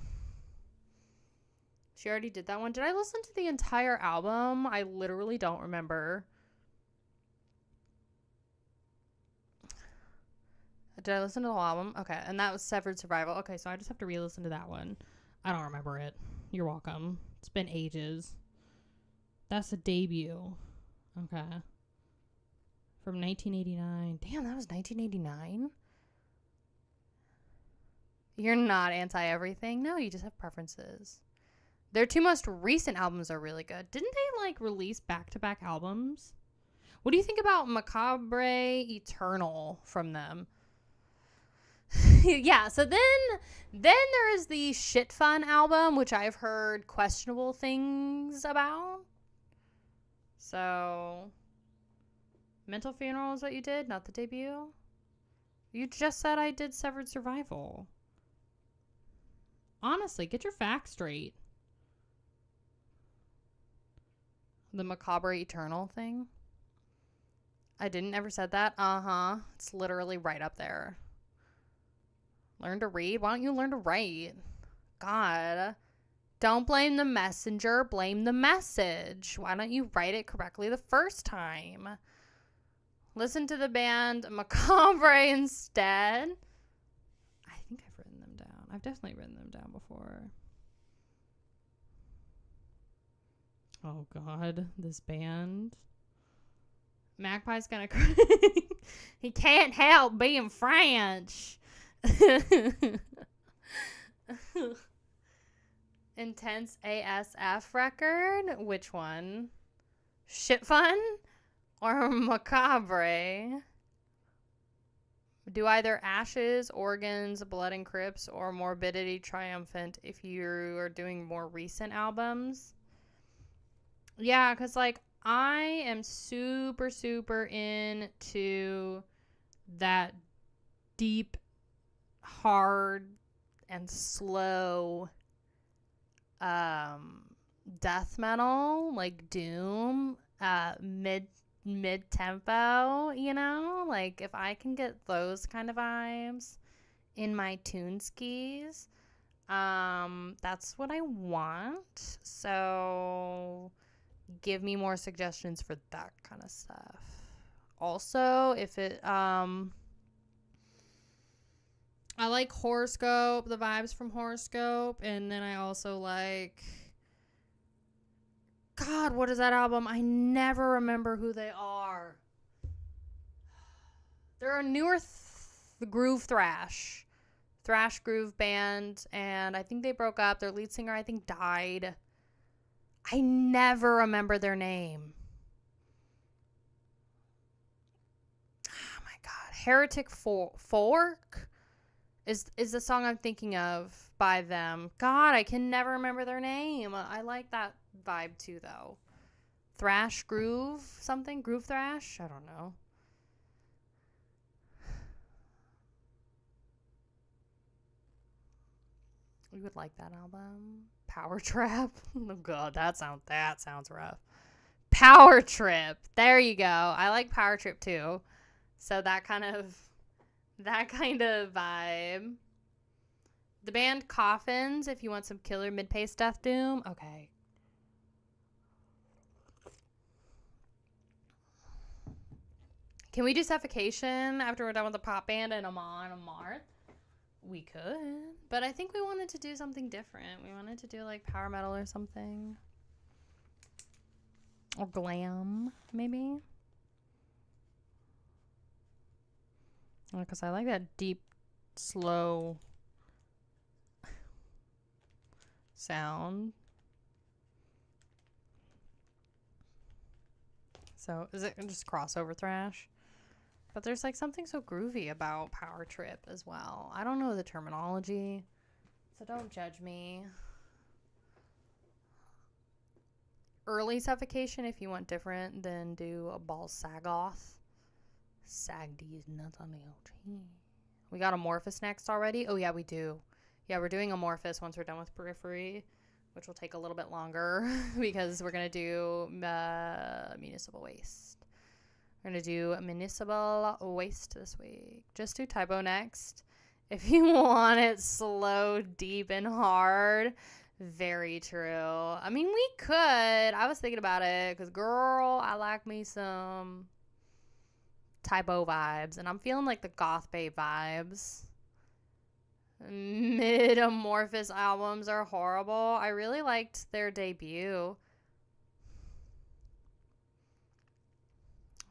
She already did that one. Did I listen to the entire album? I literally don't remember. Did I listen to the whole album? Okay, and that was Severed Survival. Okay, so I just have to re-listen to that one. I don't remember it. You're welcome. It's been ages. That's a debut. Okay. From 1989. Damn, that was 1989? You're not anti-everything? No, you just have preferences. Their two most recent albums are really good. Didn't they, like, release back-to-back albums? What do you think about Macabre Eternal from them? Yeah, so then there is the Shit Fun album, which I've heard questionable things about. So, Mental Funeral is what you did, not the debut? You just said I did Severed Survival. Honestly, get your facts straight. The Macabre Eternal thing? I didn't ever said that? Uh-huh. It's literally right up there. Learn to read? Why don't you learn to write? God. Don't blame the messenger, blame the message. Why don't you write it correctly the first time? Listen to the band Macabre instead. I think I've written them down. I've definitely written them down before. Oh, God. This band. Magpie's gonna cry. He can't help being French. Intense ASF record? Which one? Shit Fun or Macabre? Do either Ashes, Organs, Blood and Crips, or Morbidity triumphant if you are doing more recent albums? Yeah, because, like, I am super, super into that deep, hard, and slow death metal, like doom, mid tempo, you know? Like, if I can get those kind of vibes in my tune skis, that's what I want. So give me more suggestions for that kind of stuff. Also, if it I like Horoscope, the vibes from Horoscope, and then I also like, God, what is that album? I never remember who they are. They're a newer groove thrash groove band, and I think they broke up. Their lead singer, I think, died. I never remember their name. Oh my God. Heretic Fork is the song I'm thinking of by them. God, I can never remember their name. I like that vibe too, though. Thrash groove something? Groove thrash? I don't know. You would like that album. Power Trap? Oh God, that sounds rough. Power Trip. There you go. I like Power Trip too. So that kind of vibe. The band Coffins, if you want some killer mid-pace death doom. Okay. Can we do Suffocation after we're done with the pop band and Amon Amarth? We could, but I think we wanted to do something different. We wanted to do like power metal or something. Or glam, maybe. Because I like that deep, slow sound. So, is it just crossover thrash? But there's like something so groovy about Power Trip as well. I don't know the terminology, so don't judge me. Early Suffocation, if you want different, then do a Ball Sagoth. Sag these nuts on the OT. We got Amorphous next already? Oh, yeah, we do. Yeah, we're doing Amorphous once we're done with Periphery, which will take a little bit longer because we're going to do Municipal Waste. We're going to do Municipal Waste this week. Just do Typo next. If you want it slow, deep, and hard, very true. I mean, we could. I was thinking about it because, girl, I like me some Typo vibes. And I'm feeling like the Goth Babe vibes. Metamorphosis albums are horrible. I really liked their debut.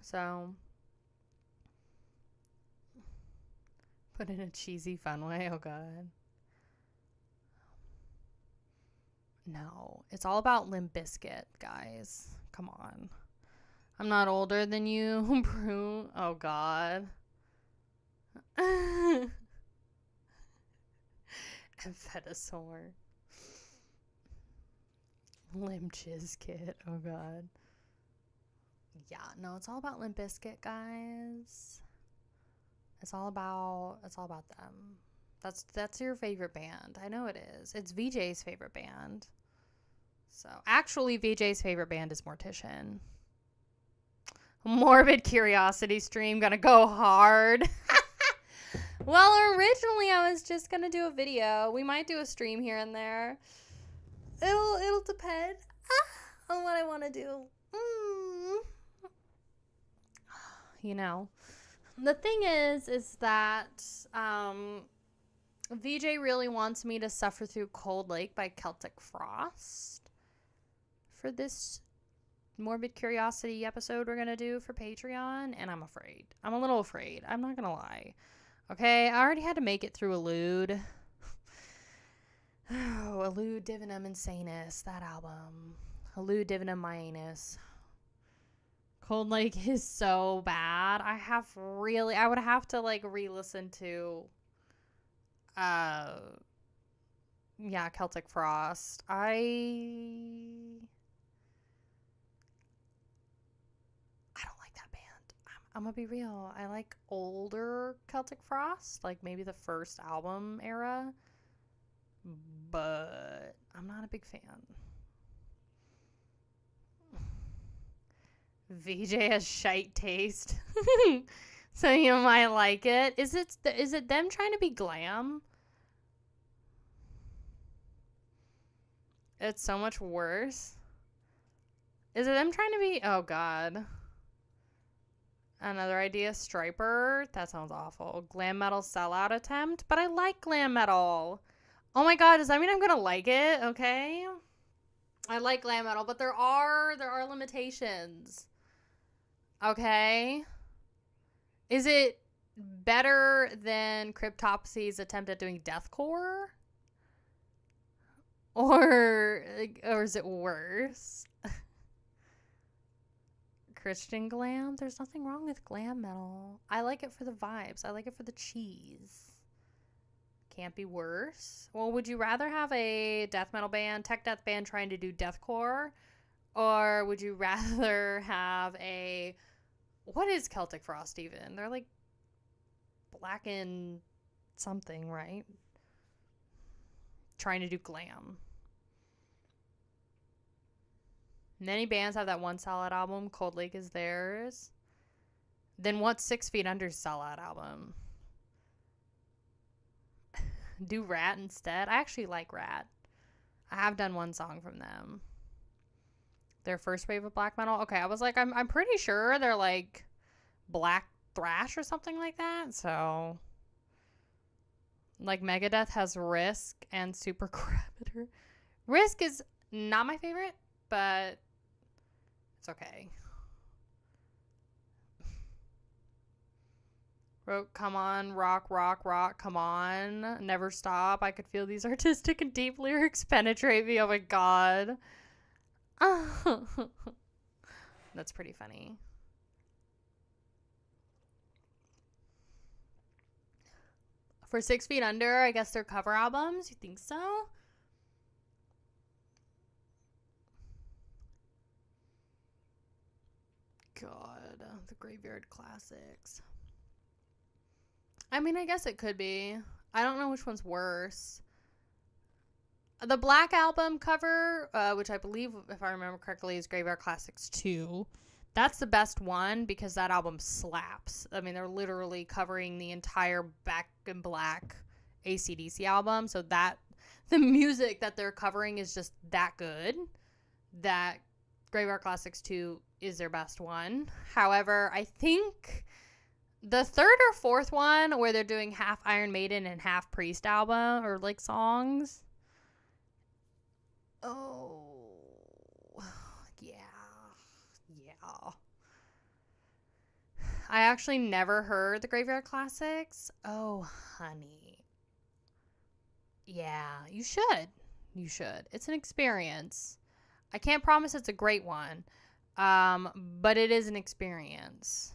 So, put in a cheesy fun way. Oh, God. No, it's all about Limp Bizkit, guys. Come on. I'm not older than you, Brute. Oh, God. Amphetamine. Limp Bizkit. Oh, God. Yeah, no, it's all about Limp Bizkit, guys. It's all about them. That's your favorite band. I know it is. It's VJ's favorite band. So, actually, VJ's favorite band is Mortician. Morbid Curiosity stream gonna go hard. Well, originally I was just gonna do a video. We might do a stream here and there. It'll depend on what I want to do. You know, the thing is that VJ really wants me to suffer through Cold Lake by Celtic Frost for this Morbid Curiosity episode we're going to do for Patreon, and I'm afraid. I'm a little afraid. I'm not going to lie. Okay, I already had to make it through Elude. Oh, Elude Divinum Insanus, that album. Elude Divinum Myanus. Cold Lake is so bad. I would have to like re-listen to Celtic Frost. I don't like that band. I'm gonna be real. I like older Celtic Frost, like maybe the first album era, but I'm not a big fan. VJ has shite taste. So you might like it. Is it them trying to be glam? It's so much worse. Is it them trying to be... Oh, God. Another idea, Striper. That sounds awful. Glam metal sellout attempt. But I like glam metal. Oh, my God. Does that mean I'm going to like it? Okay. I like glam metal, but there are limitations. Okay. Is it better than Cryptopsy's attempt at doing deathcore? Or is it worse? Christian glam? There's nothing wrong with glam metal. I like it for the vibes. I like it for the cheese. Can't be worse. Well, would you rather have a death metal band, tech death band trying to do deathcore? Or would you rather have a... What is Celtic Frost even? They're like black and something, right? Trying to do glam. Many bands have that one sellout album. Cold Lake is theirs. Then what's 6 Feet Under's sellout album? Do Rat instead. I actually like Rat. I have done one song from them. Their first wave of black metal. Okay, I was like, I'm pretty sure they're like black thrash or something like that. So, like Megadeth has Risk and Supergravitor. Risk is not my favorite, but it's okay. Wrote, come on, rock, come on, never stop. I could feel these artistic and deep lyrics penetrate me. Oh my God. That's pretty funny. For 6 Feet Under, I guess they're cover albums. You think so? God, the Graveyard Classics. I mean, I guess it could be. I don't know which one's worse. The Black Album cover, which I believe, if I remember correctly, is Graveyard Classics 2. That's the best one because that album slaps. I mean, they're literally covering the entire Back in Black AC/DC album. So that the music that they're covering is just that good that Graveyard Classics 2 is their best one. However, I think The third or fourth one where they're doing half Iron Maiden and half Priest album or like songs. Oh, yeah. Yeah. I actually never heard the Graveyard Classics. Oh, honey. Yeah, you should. You should. It's an experience. I can't promise it's a great one, but it is an experience.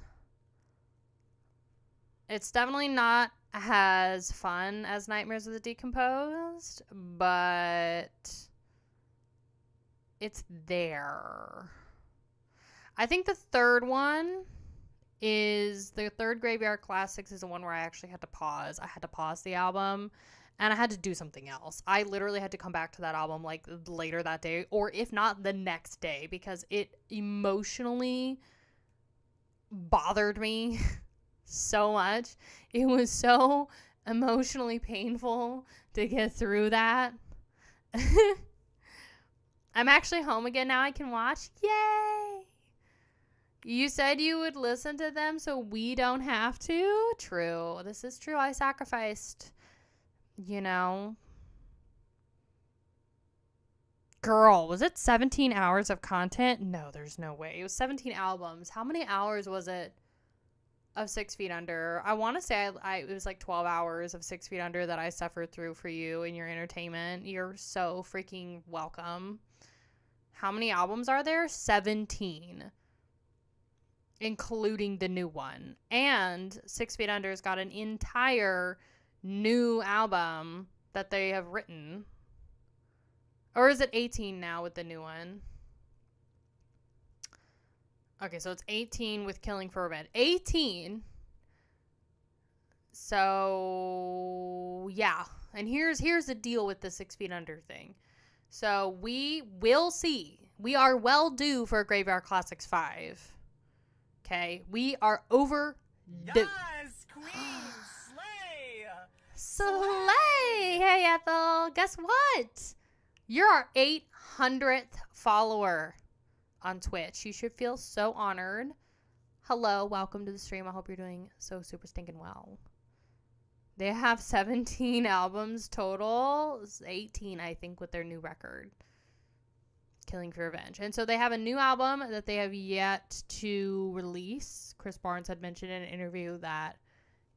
It's definitely not as fun as Nightmares of the Decomposed, but it's there. I think the third Graveyard Classics is the one where I actually had to pause. I had to pause the album and I had to do something else. I literally had to come back to that album like later that day, or if not the next day, because it emotionally bothered me so much. It was so emotionally painful to get through that. I'm actually home again now. I can watch. Yay! You said you would listen to them so we don't have to. True. This is true. I sacrificed, you know. Girl, was it 17 hours of content? No, there's no way. It was 17 albums. How many hours was it of 6 Feet Under? I want to say it was like 12 hours of 6 Feet Under that I suffered through for you and your entertainment. You're so freaking welcome. How many albums are there? 17. Including the new one. And 6 Feet Under's got an entire new album that they have written. Or is it 18 now with the new one? Okay, so it's 18 with Killing for Revenge. 18. So, yeah. And here's the deal with the 6 Feet Under thing. So, we will see. We are well due for Graveyard Classics 5. Okay? We are overdue. Yes, Queen! Slay! Slay! Hey, Ethel. Guess what? You're our 800th follower on Twitch. You should feel so honored. Hello, welcome to the stream. I hope you're doing so super stinking well. They have 17 albums total. It's 18, I think, with their new record, Killing for Revenge. And so they have a new album that they have yet to release. Chris Barnes had mentioned in an interview that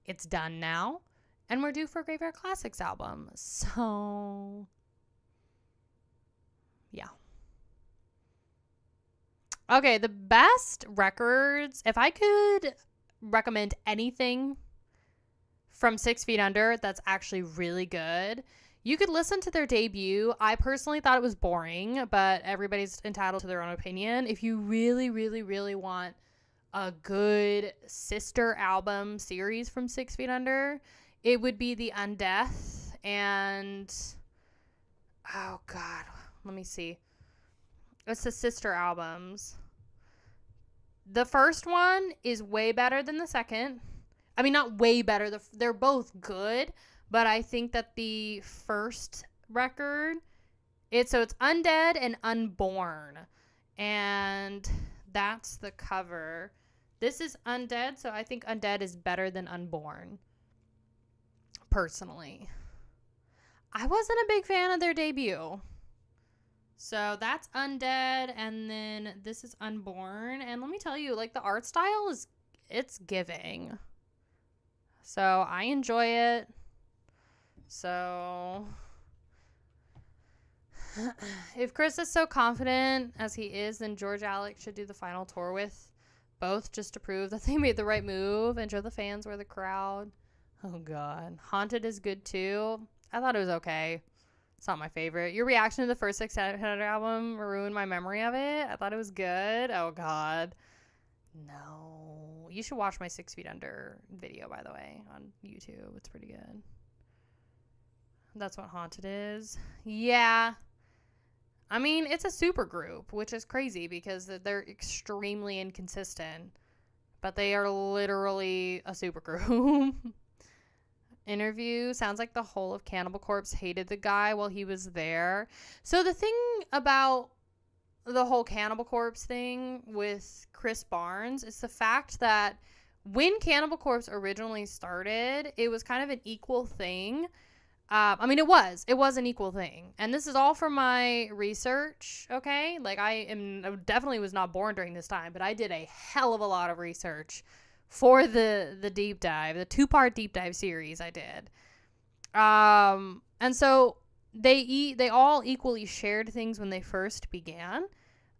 it's done now. And we're due for a Graveyard Classics album. So, yeah. Okay, the best records. If I could recommend anything from 6 Feet Under that's actually really good, you could listen to their debut. I personally thought it was boring, but everybody's entitled to their own opinion. If you really, really, really want a good sister album series from 6 Feet Under, it would be The Undeath and, oh God, let me see. It's the sister albums. The first one is way better than the second. I mean, not way better. They're both good, but I think that the first record, it's Undead and Unborn, and that's the cover. This is Undead, so I think Undead is better than Unborn, personally. I wasn't a big fan of their debut. So that's Undead, and then this is Unborn. And let me tell you, like, the art style it's giving. So I enjoy it. So if Chris is so confident as he is, then George Alex should do the final tour with both, just to prove that they made the right move and show the fans were the crowd. Oh God. Haunted is good too. I thought it was okay. It's not my favorite. Your reaction to the first 600 album ruined my memory of it. I thought it was good. Oh, God. No. You should watch my 6 Feet Under video, by the way, on YouTube. It's pretty good. That's what Haunted is. Yeah. I mean, it's a super group, which is crazy because they're extremely inconsistent. But they are literally a super group. Interview sounds like the whole of Cannibal Corpse hated the guy while he was there. So the thing about the whole Cannibal Corpse thing with Chris Barnes is the fact that when Cannibal Corpse originally started, it was kind of an equal thing. I mean, it was an equal thing. And this is all from my research, okay? Like, I definitely was not born during this time, but I did a hell of a lot of research for the deep dive, the 2-part deep dive series I did. And so they all equally shared things when they first began.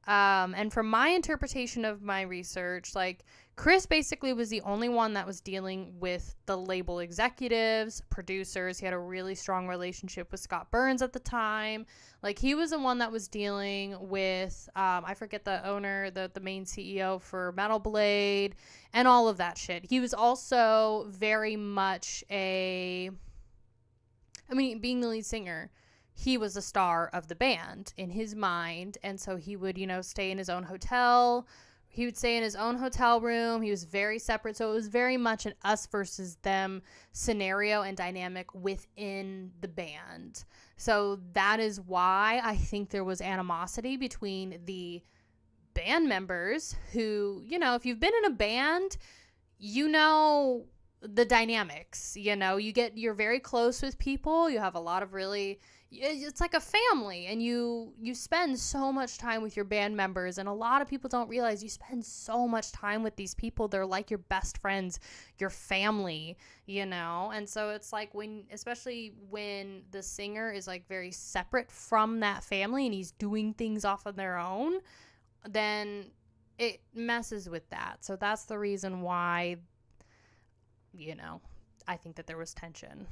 And from my interpretation of my research, like, Chris basically was the only one that was dealing with the label executives, producers. He had a really strong relationship with Scott Burns at the time. Like, he was the one that was dealing with, I forget the owner, the main CEO for Metal Blade, and all of that shit. He was also very much being the lead singer, he was the star of the band in his mind. And so he would, stay in his own hotel. He would stay in his own hotel room. He was very separate. So it was very much an us versus them scenario and dynamic within the band. So that is why I think there was animosity between the band members who, if you've been in a band, the dynamics, you're very close with people. You have a lot of it's like a family, and you spend so much time with your band members, and a lot of people don't realize you spend so much time with these people. They're like your best friends, your family, and so it's like especially when the singer is like very separate from that family and he's doing things off of their own, then it messes with that. So that's the reason why, I think that there was tension.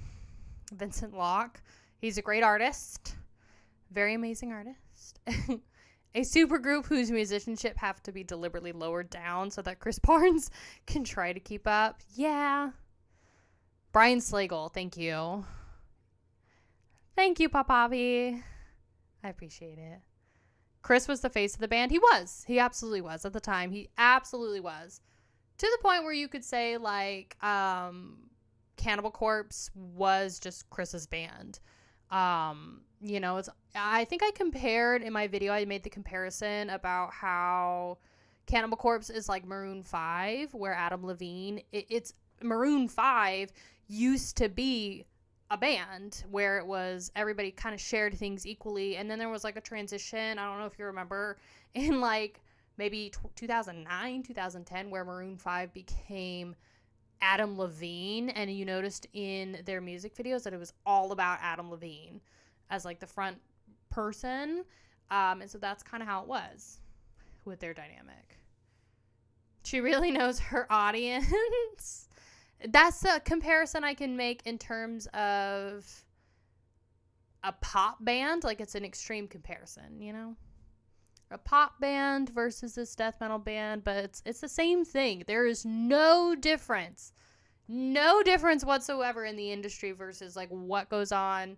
Vincent Locke, he's a great artist, very amazing artist. A supergroup whose musicianship have to be deliberately lowered down so that Chris Barnes can try to keep up. Yeah. Brian Slagle, thank you. Thank you, Papavi. I appreciate it. Chris was the face of the band. He was. He absolutely was at the time. He absolutely was. To the point where you could say, like, Cannibal Corpse was just Chris's band. I think I compared in my video, I made the comparison about how Cannibal Corpse is like Maroon 5, where Adam Levine, it's Maroon 5 used to be a band where it was everybody kind of shared things equally, and then there was like a transition, I don't know if you remember, in like maybe 2009, 2010, where Maroon 5 became Adam Levine, and you noticed in their music videos that it was all about Adam Levine as like the front person, and so that's kind of how it was with their dynamic. She really knows her audience. That's a comparison I can make in terms of a pop band. Like, it's an extreme comparison, a pop band versus this death metal band, but it's the same thing. There is no difference whatsoever in the industry versus like what goes on,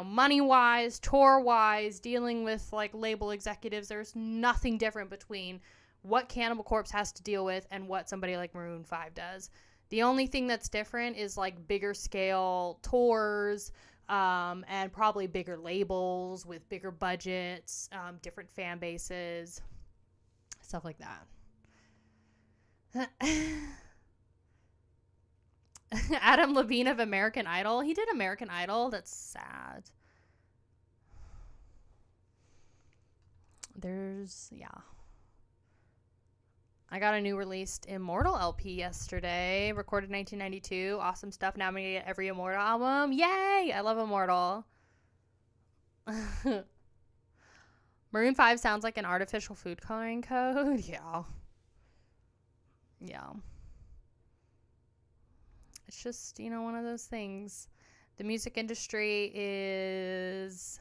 money wise, tour wise, dealing with like label executives. There's nothing different between what Cannibal Corpse has to deal with and what somebody like Maroon 5 does. The only thing that's different is like bigger scale tours, and probably bigger labels with bigger budgets, different fan bases, stuff like that. Adam Levine of American Idol. He did American Idol. That's sad. I got a new released Immortal LP yesterday, recorded 1992. Awesome stuff. Now I'm going to get every Immortal album. Yay! I love Immortal. Maroon 5 sounds like an artificial food coloring code. Yeah. It's just, one of those things. The music industry is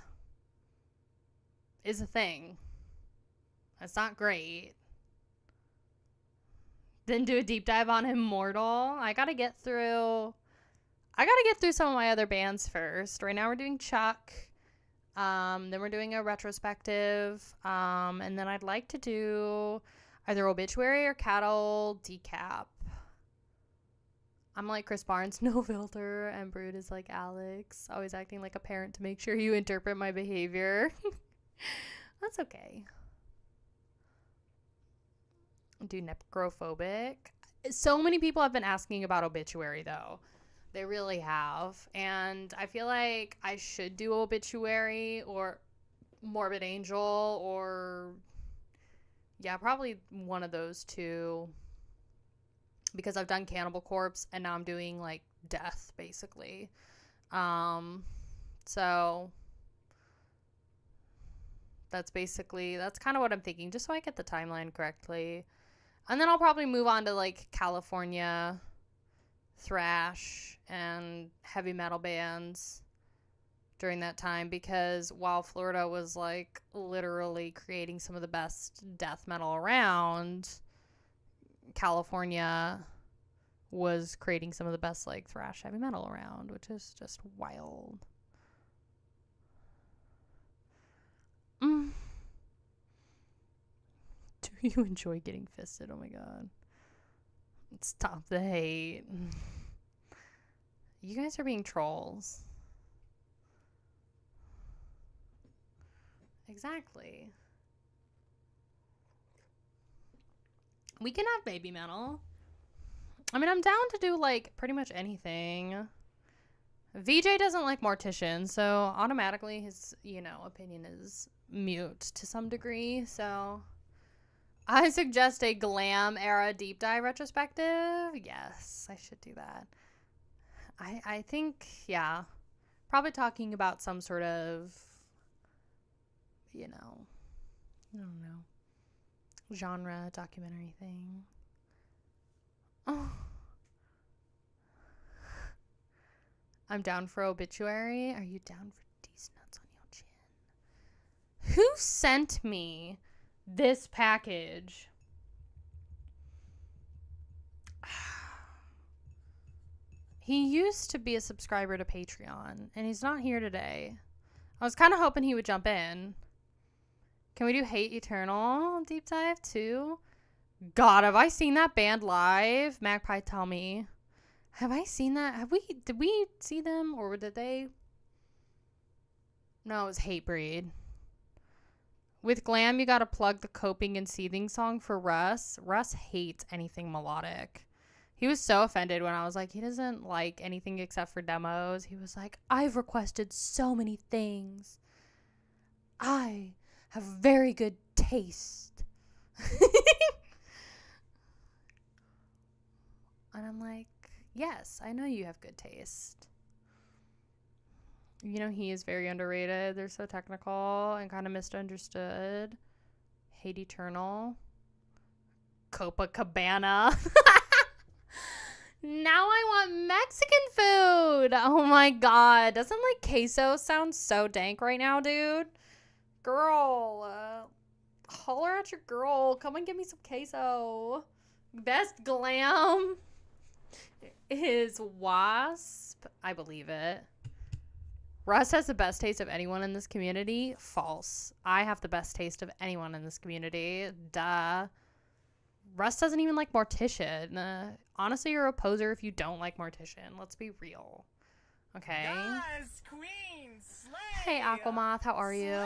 a thing. It's not great. Then do a deep dive on Immortal. I gotta get through some of my other bands first. Right now we're doing Chuck. Then we're doing a retrospective. And then I'd like to do either Obituary or Cattle Decap. I'm like Chris Barnes, no filter, and Brood is like Alex, always acting like a parent to make sure you interpret my behavior. That's okay. Do Necrophobic. So many people have been asking about Obituary, though. They really have. And I feel like I should do Obituary or Morbid Angel or, yeah, probably one of those two. Because I've done Cannibal Corpse and now I'm doing, like, Death, basically. So that's kind of what I'm thinking, just so I get the timeline correctly. And then I'll probably move on to, like, California thrash and heavy metal bands during that time, because while Florida was, like, literally creating some of the best death metal around, California was creating some of the best, like, thrash heavy metal around, which is just wild. Do you enjoy getting fisted? Oh my god. Stop the hate. You guys are being trolls. Exactly. We can have baby metal. I mean, I'm down to do, like, pretty much anything. VJ doesn't like Mortician, so automatically his, opinion is mute to some degree. So I suggest a glam era deep dive retrospective. Yes, I should do that. I think, yeah, probably talking about some sort of, I don't know, genre documentary thing. Oh. I'm down for Obituary. Are you down for these nuts on your chin? Who sent me this package? He used to be a subscriber to Patreon, and he's not here today. I was kind of hoping he would jump in. Can we do Hate Eternal deep dive too? God, have I seen that band live? Magpie, tell me. Have I seen that? Did we see them, or did they? No, it was Hatebreed. With glam, you gotta plug the Coping and Seething song for Russ. Russ hates anything melodic. He was so offended when I was like, he doesn't like anything except for demos. He was like, I've requested so many things. I have very good taste. And I'm like, yes, I know you have good taste. He is very underrated. They're so technical and kind of misunderstood. Hate Eternal. Copacabana. Now I want Mexican food. Oh my god. Doesn't, like, queso sound so dank right now, dude? Girl. Holler at your girl. Come and give me some queso. Best glam is Wasp. I believe it. Russ has the best taste of anyone in this community. False. I have the best taste of anyone in this community. Duh. Russ doesn't even like Mortician. Honestly, you're a poser if you don't like Mortician. Let's be real. Okay? Yes, queen, slay! Hey, Aquamoth, how are you?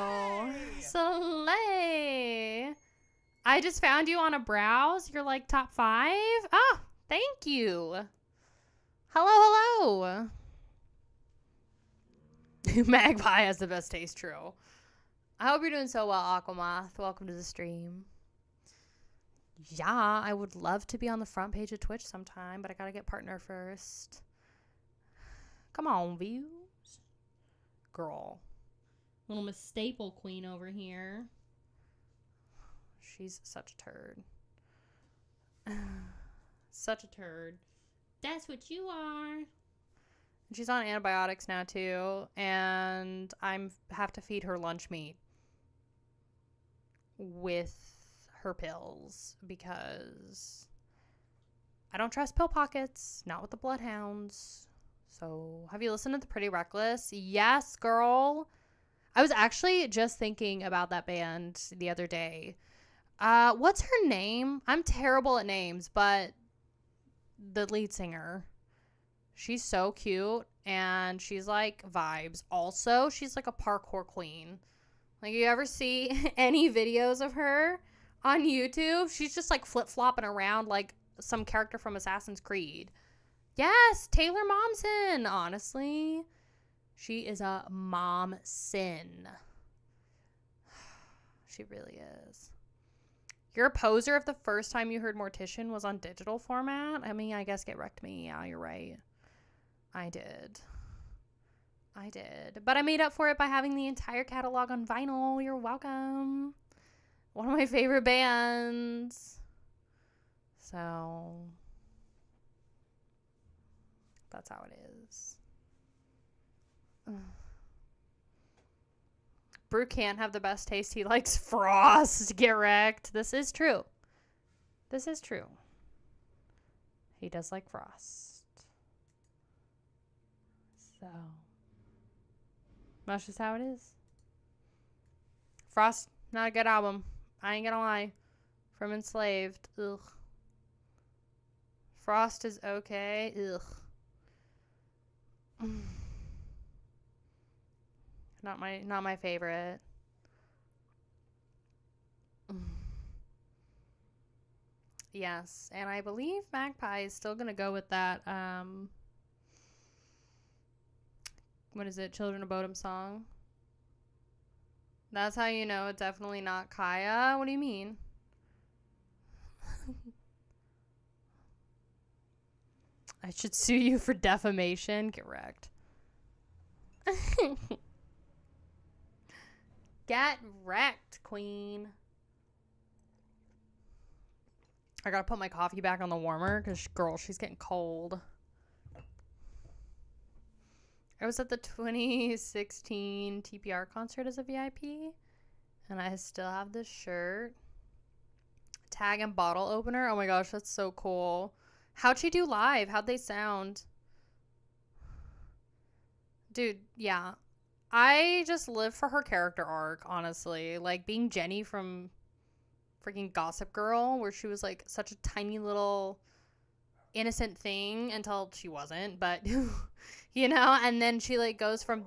Slay! Slay! I just found you on a browse. You're like top 5? Oh, thank you. Hello. Magpie has the best taste, true. I hope you're doing so well, Aquamoth. Welcome to the stream. Yeah, I would love to be on the front page of Twitch sometime, but I gotta get partner first. Come on, views. Girl. Little Miss Staple Queen over here. She's such a turd. Such a turd. That's what you are. She's on antibiotics now, too, and I have to feed her lunch meat with her pills because I don't trust pill pockets, not with the bloodhounds. So, have you listened to The Pretty Reckless? Yes, girl. I was actually just thinking about that band the other day. What's her name? I'm terrible at names, but the lead singer. She's so cute, and she's, like, vibes. Also, she's, like, a parkour queen. Like, you ever see any videos of her on YouTube? She's just, like, flip-flopping around, like, some character from Assassin's Creed. Yes, Taylor Momsen. Honestly, she is a momsin. She really is. You're a poser if the first time you heard Mortician was on digital format. I mean, I guess Get Wrecked Me. Yeah, you're right. I did. But I made up for it by having the entire catalog on vinyl. You're welcome. One of my favorite bands. So, that's how it is. Brew can't have the best taste. He likes Frost. Get wrecked. This is true. He does like Frost. So, that's just how it is. Frost, not a good album. I ain't gonna lie. From Enslaved. Ugh. Frost is okay. Ugh. Not my favorite. Yes, and I believe Magpie is still gonna go with that. What is it? Children of Bodom song. That's how you know it's definitely not Kaya. What do you mean? I should sue you for defamation. Get wrecked. Get wrecked, queen. I gotta put my coffee back on the warmer because, girl, she's getting cold. I was at the 2016 TPR concert as a VIP, and I still have this shirt. Tag and bottle opener. Oh my gosh, that's so cool. How'd she do live? How'd they sound? Dude, yeah. I just live for her character arc, honestly. Like, being Jenny from freaking Gossip Girl, where she was, like, such a tiny little innocent thing until she wasn't, but, you know? And then she, like, goes from...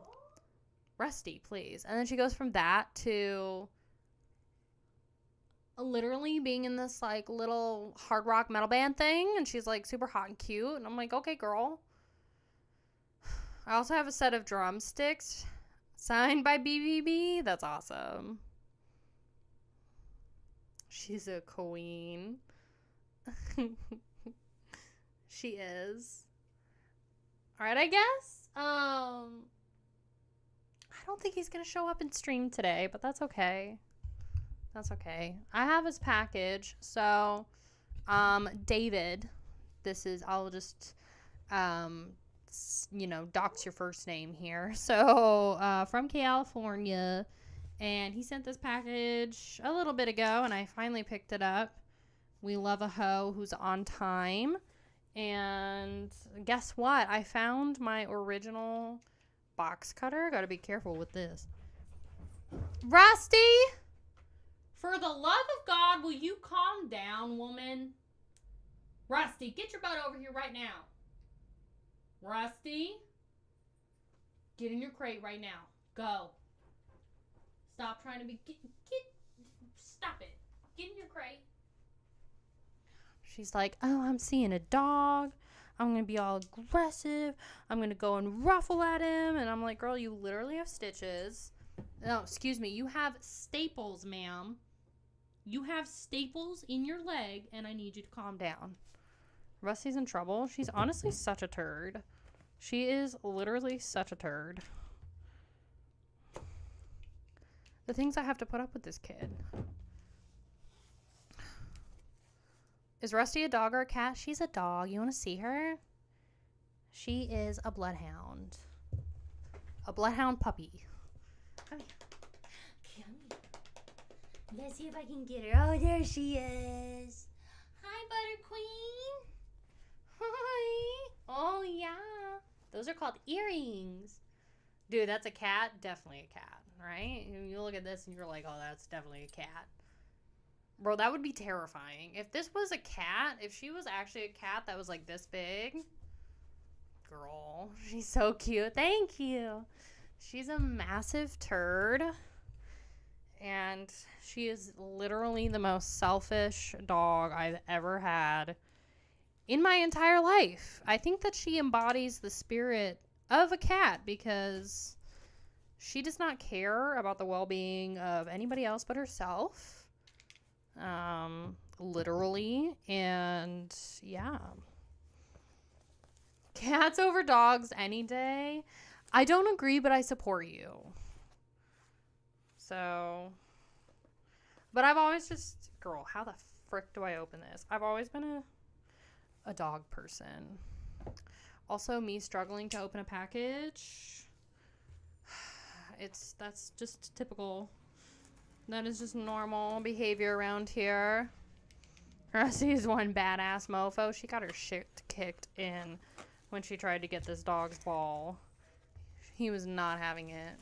Rusty, please. And then she goes from that to... literally being in this, like, little hard rock metal band thing, and she's, like, super hot and cute, and I'm like, okay, girl. I also have a set of drumsticks signed by BBB. That's awesome. She's a queen. She is. Alright, I guess. I don't think he's gonna show up and stream today, but that's okay. That's okay. I have his package. So, David, I'll just, dox your first name here. So, from California, and he sent this package a little bit ago, and I finally picked it up. We love a hoe who's on time. And guess what? I found my original box cutter. Gotta be careful with this. Rusty! For the love of God, will you calm down, woman? Rusty, get your butt over here right now. Rusty, get in your crate right now. Go. Stop trying to be... Stop it. Get in your crate. She's like, oh, I'm seeing a dog. I'm going to be all aggressive. I'm going to go and ruffle at him. And I'm like, girl, you literally have stitches. No, excuse me. You have staples, ma'am. You have staples in your leg, and I need you to calm down. Rusty's in trouble. She's honestly such a turd. She is literally such a turd. The things I have to put up with this kid. Is Rusty a dog or a cat? She's a dog. You want to see her? She is a bloodhound. A bloodhound puppy. Come here. Come here. Let's see if I can get her. Oh, there she is. Hi, Butter Queen. Hi. Oh, yeah. Those are called earrings. Dude, that's a cat? Definitely a cat, right? You look at this and you're like, oh, that's definitely a cat. Bro, that would be terrifying. If this was a cat, if she was actually a cat that was like this big. Girl, she's so cute. Thank you. She's a massive turd. And she is literally the most selfish dog I've ever had in my entire life. I think that she embodies the spirit of a cat because she does not care about the well-being of anybody else but herself. Literally. And yeah. Cats over dogs any day. I don't agree, but I support you. So, but I've always just, girl, how the frick do I open this? I've always been a dog person. Also, me struggling to open a package. That's just typical. That is just normal behavior around here. Rusty is one badass mofo. She got her shit kicked in when she tried to get this dog's ball. He was not having it.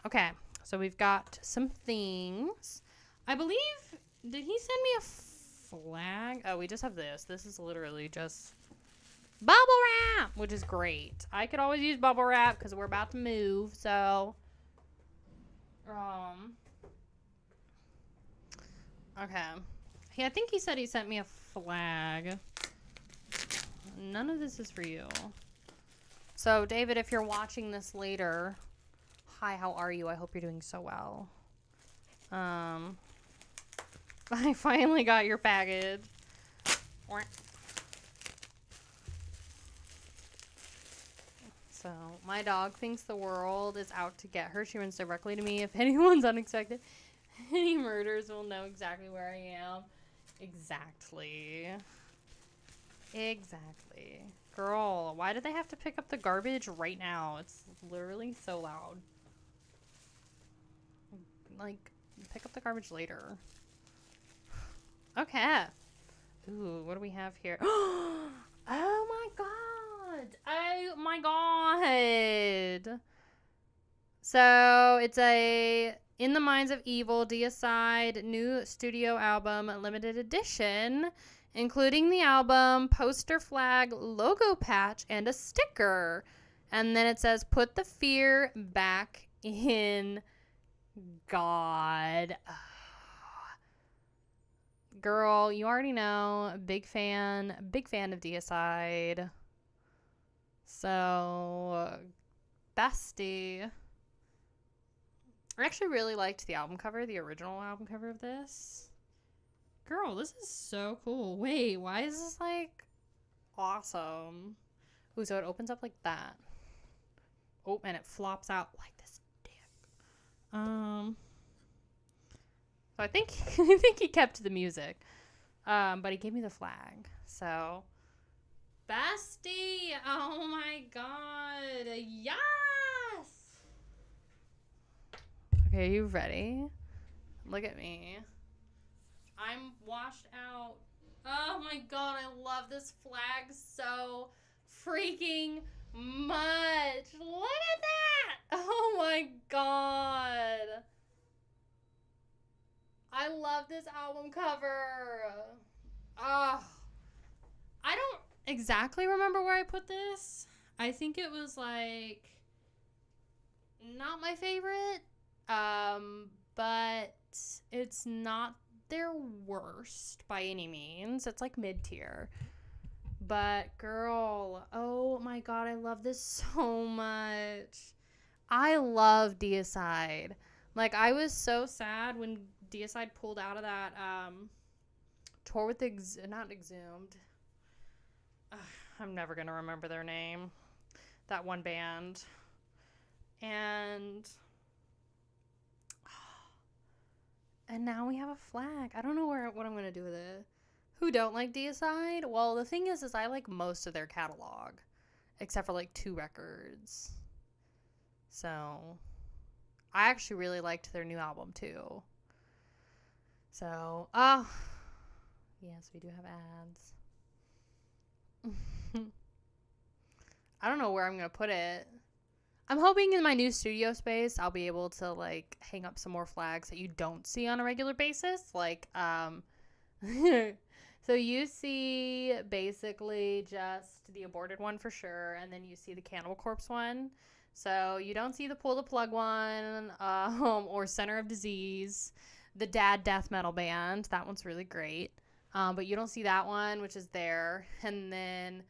Okay, so we've got some things. I believe, did he send me a flag? Oh, we just have this. This is literally just bubble wrap, which is great. I could always use bubble wrap because we're about to move, so okay. I think he said he sent me a flag. None of this is for you. So, David, if you're watching this later, hi, how are you? I hope you're doing so well. I finally got your package. So, my dog thinks the world is out to get her. She runs directly to me. If anyone's unexpected, any murders will know exactly where I am. Exactly. Exactly. Girl, why did they have to pick up the garbage right now? It's literally so loud. Like, pick up the garbage later. Okay. Ooh, what do we have here? Oh my god! Oh my god! So, it's a In the Minds of Evil Deicide new studio album limited edition, including the album, poster flag, logo patch, and a sticker. And then it says, put the fear back in God. Girl, you already know, big fan of Deicide. So, bestie. I actually really liked the album cover, the original album cover of this. Girl, this is so cool. Wait, why is this, like, awesome? Ooh, so it opens up like that. Oh, and it flops out like this dick. So I think he kept the music. But he gave me the flag. So, bestie! Oh my god! Yes! Okay, you ready? Look at me. I'm washed out. Oh my god, I love this flag so freaking much. Look at that! Oh my god. I love this album cover. Oh. I don't exactly remember where I put this. I think it was like not my favorite. But it's not their worst by any means. It's like mid-tier. But girl, oh my god, I love this so much. I love Deicide. Like, I was so sad when Deicide pulled out of that tour with not Exhumed. I'm never gonna remember their name. That one band. And now we have a flag. I don't know what I'm going to do with it. Who don't like Deicide? Well, the thing is I like most of their catalog. Except for like 2 records. So, I actually really liked their new album too. So, yes, we do have ads. I don't know where I'm going to put it. I'm hoping in my new studio space, I'll be able to, like, hang up some more flags that you don't see on a regular basis. Like, so you see basically just the aborted one for sure, and then you see the Cannibal Corpse one. So you don't see the Pull the Plug one, or Center of Disease, the Dad Death Metal Band. That one's really great. But you don't see that one, which is there. And then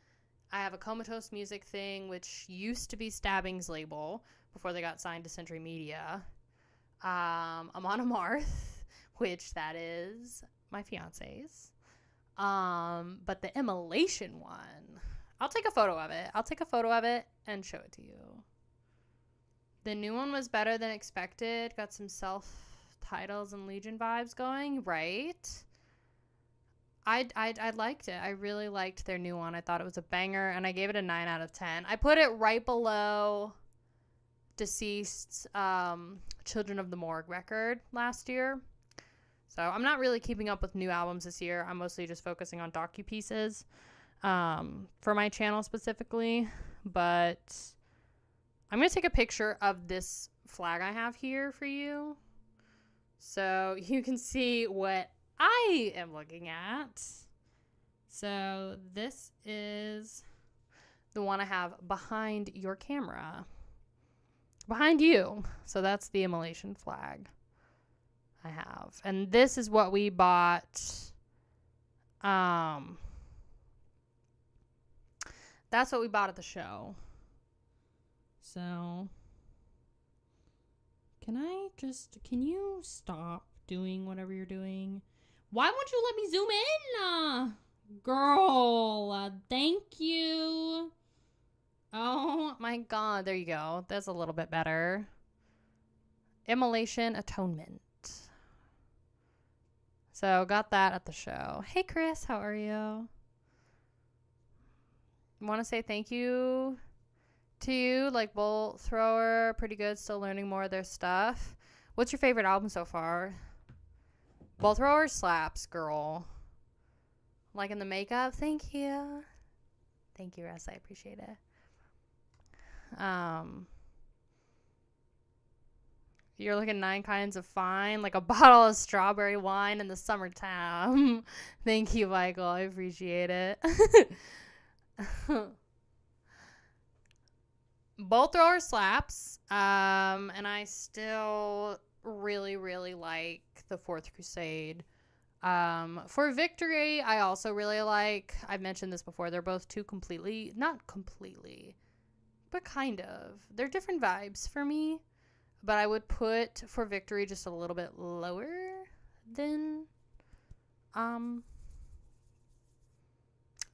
I have a Comatose Music thing, which used to be Stabbing's label before they got signed to Century Media. Amon Amarth, which that is my fiance's. But the Immolation one, I'll take a photo of it. I'll take a photo of it and show it to you. The new one was better than expected. Got some self-titles and Legion vibes going, right? I liked it. I really liked their new one. I thought it was a banger, and I gave it a 9 out of 10. I put it right below Deceased's Children of the Morgue record last year. So I'm not really keeping up with new albums this year. I'm mostly just focusing on docu-pieces for my channel specifically. But I'm going to take a picture of this flag I have here for you, so you can see what I am looking at. So this is the one I have behind your camera. Behind you. So that's the Immolation flag I have. And this is what we bought. That's what we bought at the show. So can you stop doing whatever you're doing? Why won't you let me zoom in? Girl, thank you. Oh my God, there you go. That's a little bit better. Immolation Atonement. So got that at the show. Hey Chris, how are you? Want to say thank you to you, like Bolt Thrower, pretty good, still learning more of their stuff. What's your favorite album so far? Bolt Thrower slaps, girl. Liking the makeup? Thank you. Thank you, Russ. I appreciate it. You're looking 9 kinds of fine, like a bottle of strawberry wine in the summertime. Thank you, Michael. I appreciate it. Bolt Thrower slaps. And I still really, really like the Fourth Crusade. For Victory, I also really like. I've mentioned this before. They're both not completely, but kind of. They're different vibes for me. But I would put For Victory just a little bit lower than the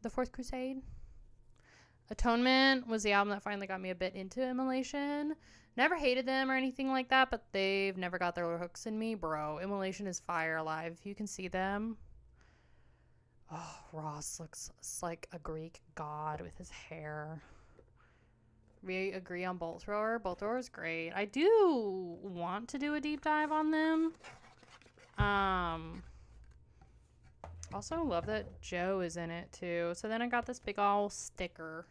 Fourth Crusade. Atonement was the album that finally got me a bit into Immolation. Never hated them or anything like that, but they've never got their hooks in me, bro. Immolation is fire alive. You can see them. Oh, Ross looks like a Greek god with his hair. We agree on Bolt Thrower. Bolt Thrower is great. I do want to do a deep dive on them. Also love that Joe is in it too. So then I got this big ol' sticker,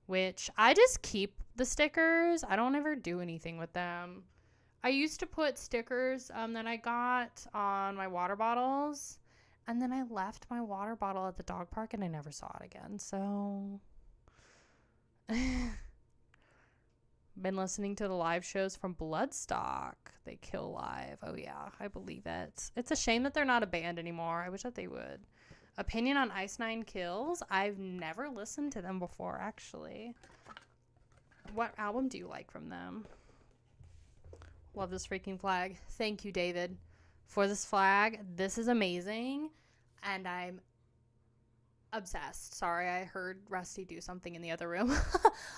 which I just keep the stickers. I don't ever do anything with them. I used to put stickers that I got on my water bottles, and then I left my water bottle at the dog park and I never saw it again. So been listening to the live shows from Bloodstock. They kill live. Oh yeah, I believe it. It's a shame that they're not a band anymore. I wish that they would. Opinion on Ice Nine Kills. I've never listened to them before, actually. What album do you like from them? Love this freaking flag. Thank you, David, for this flag. This is amazing, and I'm obsessed. Sorry, I heard Rusty do something in the other room.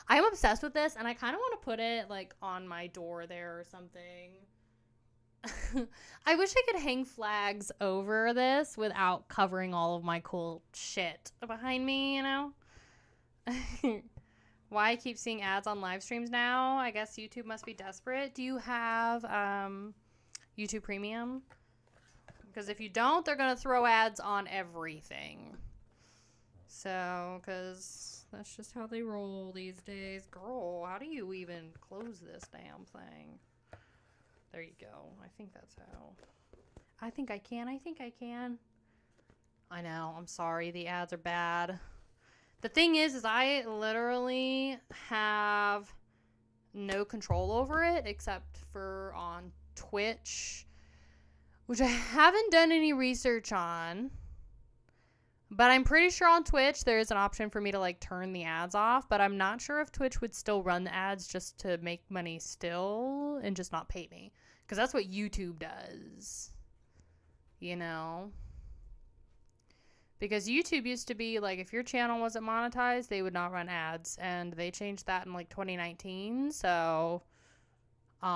I'm obsessed with this, and I kind of want to put it like on my door there or something. I wish I could hang flags over this without covering all of my cool shit behind me, you know? Why I keep seeing ads on live streams now? I guess YouTube must be desperate. Do you have YouTube Premium? Because if you don't, they're going to throw ads on everything. So, because that's just how they roll these days. Girl, how do you even close this damn thing? There you go. I think that's how. I think I can. I know. I'm sorry. The ads are bad. The thing is I literally have no control over it except for on Twitch, which I haven't done any research on. But I'm pretty sure on Twitch there is an option for me to like turn the ads off, but I'm not sure if Twitch would still run the ads just to make money still and just not pay me. Because that's what YouTube does. You know? Because YouTube used to be like, if your channel wasn't monetized, they would not run ads. And they changed that in like 2019. So, you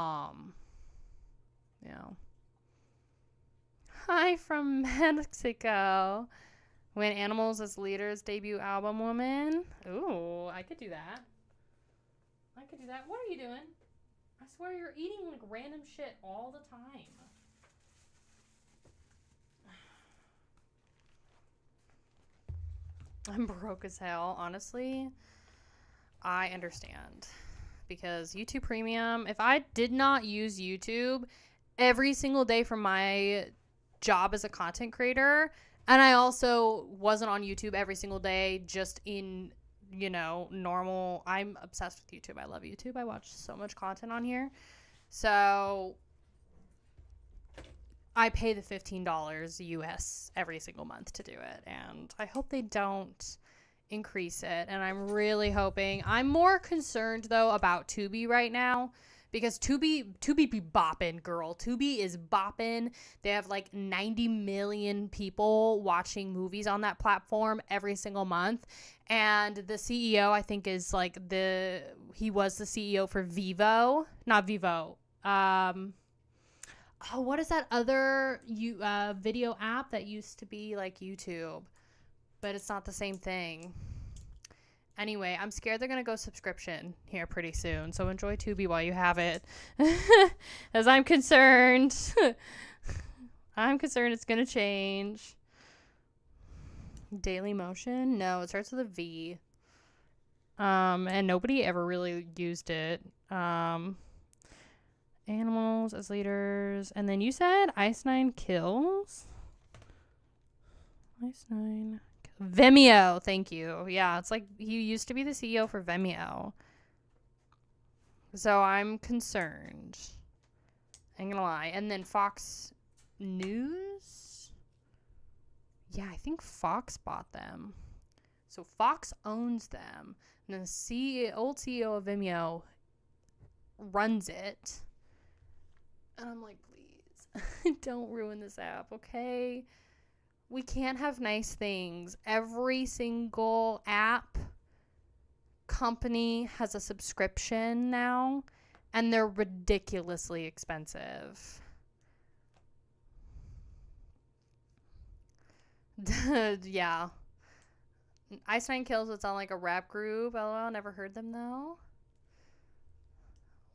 know. Hi from Mexico. When Animals as Leaders debut album Woman. Ooh, I could do that. I could do that. What are you doing? I swear you're eating like random shit all the time. I'm broke as hell. Honestly, I understand. Because YouTube Premium, if I did not use YouTube every single day for my job as a content creator, and I also wasn't on YouTube every single day just in, you know, normal. I'm obsessed with YouTube. I love YouTube. I watch so much content on here. So I pay the $15 US every single month to do it. And I hope they don't increase it. And I'm really hoping. I'm more concerned, though, about Tubi right now. Because Tubi be bopping, girl. Tubi is bopping. They have like 90 million people watching movies on that platform every single month. And the CEO, I think, is like he was the CEO for Vivo. Not Vivo. What is that other video app that used to be like YouTube? But it's not the same thing. Anyway, I'm scared they're going to go subscription here pretty soon. So enjoy Tubi while you have it. As I'm concerned. I'm concerned it's going to change. Daily Motion? No, it starts with a V. And nobody ever really used it. Animals as Leaders. And then you said Ice Nine Kills? Ice Nine... Vimeo, thank you. Yeah, it's like he used to be the CEO for Vimeo. So I'm concerned. I'm gonna lie. And then Fox News? Yeah, I think Fox bought them. So Fox owns them. And then the old CEO of Vimeo runs it. And I'm like, please, don't ruin this app, okay? We can't have nice things. Every single app company has a subscription now, and they're ridiculously expensive. Yeah. Ice Nine Kills would sound like a rap group. LOL, never heard them though.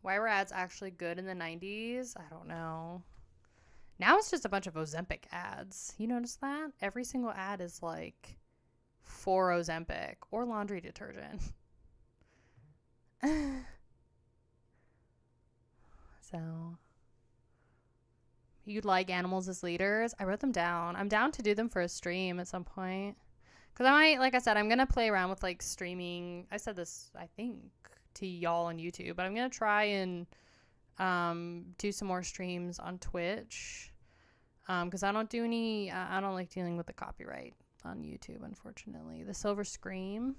Why were ads actually good in the 90s? I don't know. Now it's just a bunch of Ozempic ads. You notice that? Every single ad is like for Ozempic or laundry detergent. So, you'd like Animals as Leaders? I wrote them down. I'm down to do them for a stream at some point. Because I might, like I said, I'm going to play around with like streaming. I said this, I think, to y'all on YouTube. But I'm going to try and do some more streams on Twitch. Because I don't do any, I don't like dealing with the copyright on YouTube, unfortunately. The Silver Scream.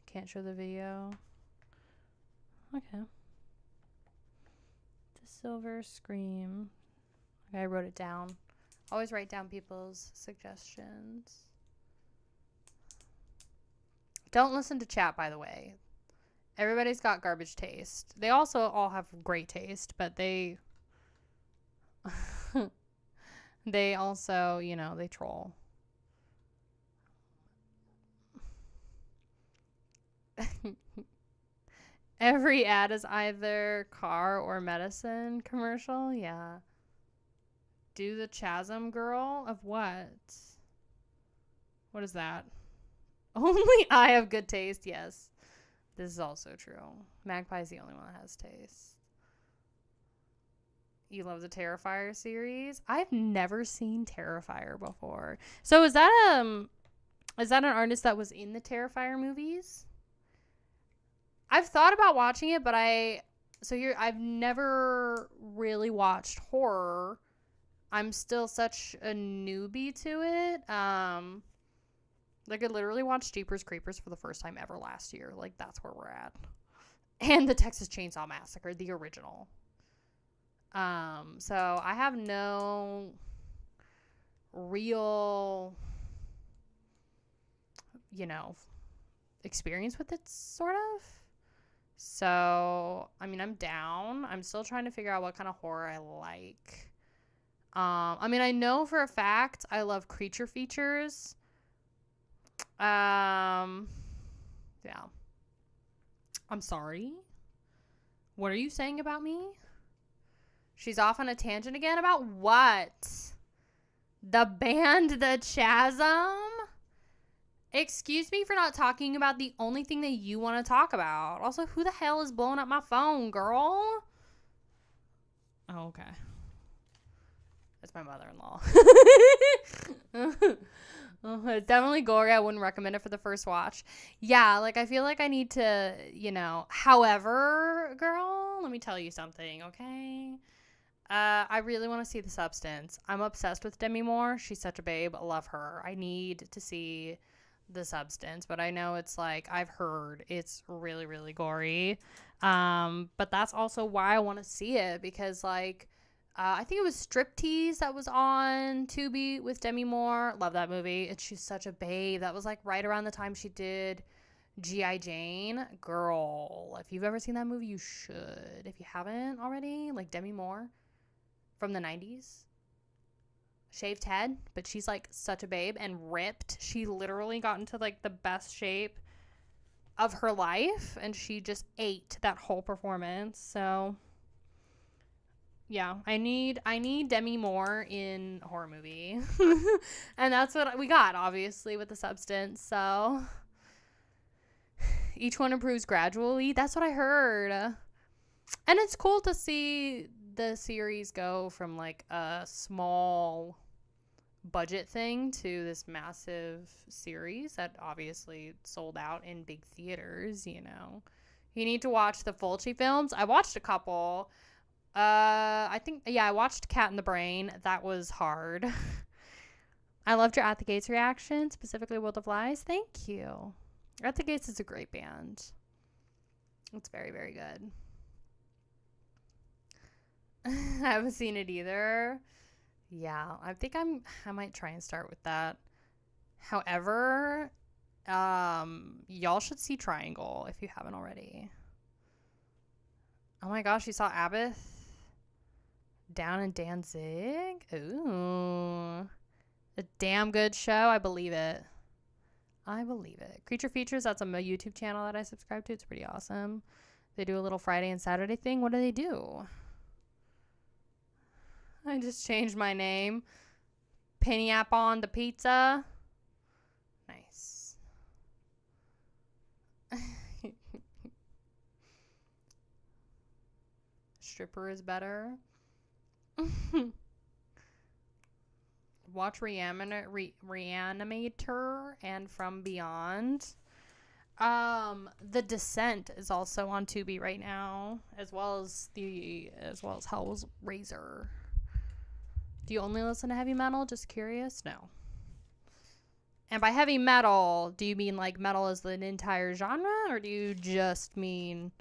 Can't show the video. Okay. The Silver Scream. Okay, I wrote it down. Always write down people's suggestions. Don't listen to chat, by the way. Everybody's got garbage taste. They also all have great taste, but they... they also, you know, they troll. Every ad is either car or medicine commercial. Yeah. Do the Chasm Girl of what? What is that? Only I have good taste. Yes. This is also true. Magpie's the only one that has taste. You love the Terrifier series? I've never seen Terrifier before. So is that an artist that was in the Terrifier movies? I've thought about watching it, but I've never really watched horror I'm still such a newbie to it. Like I literally watched Jeepers Creepers for the first time ever last year. Like that's where we're at. And the Texas Chainsaw Massacre, the original. So I have no real, experience with it, sort of. So, I mean, I'm down. I'm still trying to figure out what kind of horror I like. I mean, I know for a fact I love creature features. Yeah. I'm sorry. What are you saying about me? She's off on a tangent again about what? The band, the Chasm? Excuse me for not talking about the only thing that you want to talk about. Also, who the hell is blowing up my phone, girl? Oh, okay. That's my mother-in-law. It's definitely gory. I wouldn't recommend it for the first watch. Yeah, like I feel like I need to, However, girl, let me tell you something, okay? I really want to see The Substance. I'm obsessed with Demi Moore. She's such a babe. I love her. I need to see The Substance, but I know it's like I've heard it's really, really gory. But that's also why I want to see it because I think it was Striptease that was on Tubi with Demi Moore. Love that movie. And she's such a babe. That was like right around the time she did G.I. Jane. Girl, if you've ever seen that movie, you should. If you haven't already, like Demi Moore from the 90s. Shaved head, but she's like such a babe and ripped. She literally got into like the best shape of her life and she just ate that whole performance. So yeah, I need Demi Moore in a horror movie. And that's what we got, obviously, with The Substance. So each one improves gradually. That's what I heard. And it's cool to see the series go from like a small budget thing to this massive series that obviously sold out in big theaters. You need to watch the Fulci films. I watched a couple. I watched Cat in the Brain. That was hard. I loved your At the Gates reaction, specifically World of Lies. Thank you. At the Gates is a great band. It's very, very good. I haven't seen it either. Yeah, I think I might try and start with that. However, y'all should see Triangle if you haven't already. Oh my gosh, you saw Abbott down in Danzig? Ooh. A damn good show. I believe it. Creature Features, that's a YouTube channel that I subscribe to. It's pretty awesome. They do a little Friday and Saturday thing. What do they do? I just changed my name. Penny app on the pizza. Nice. Stripper is better. Watch Reanimator and From Beyond. The Descent is also on Tubi right now, as well as Hell's Razor. Do you only listen to heavy metal? Just curious? No. And by heavy metal, do you mean like metal as an entire genre, or do you just mean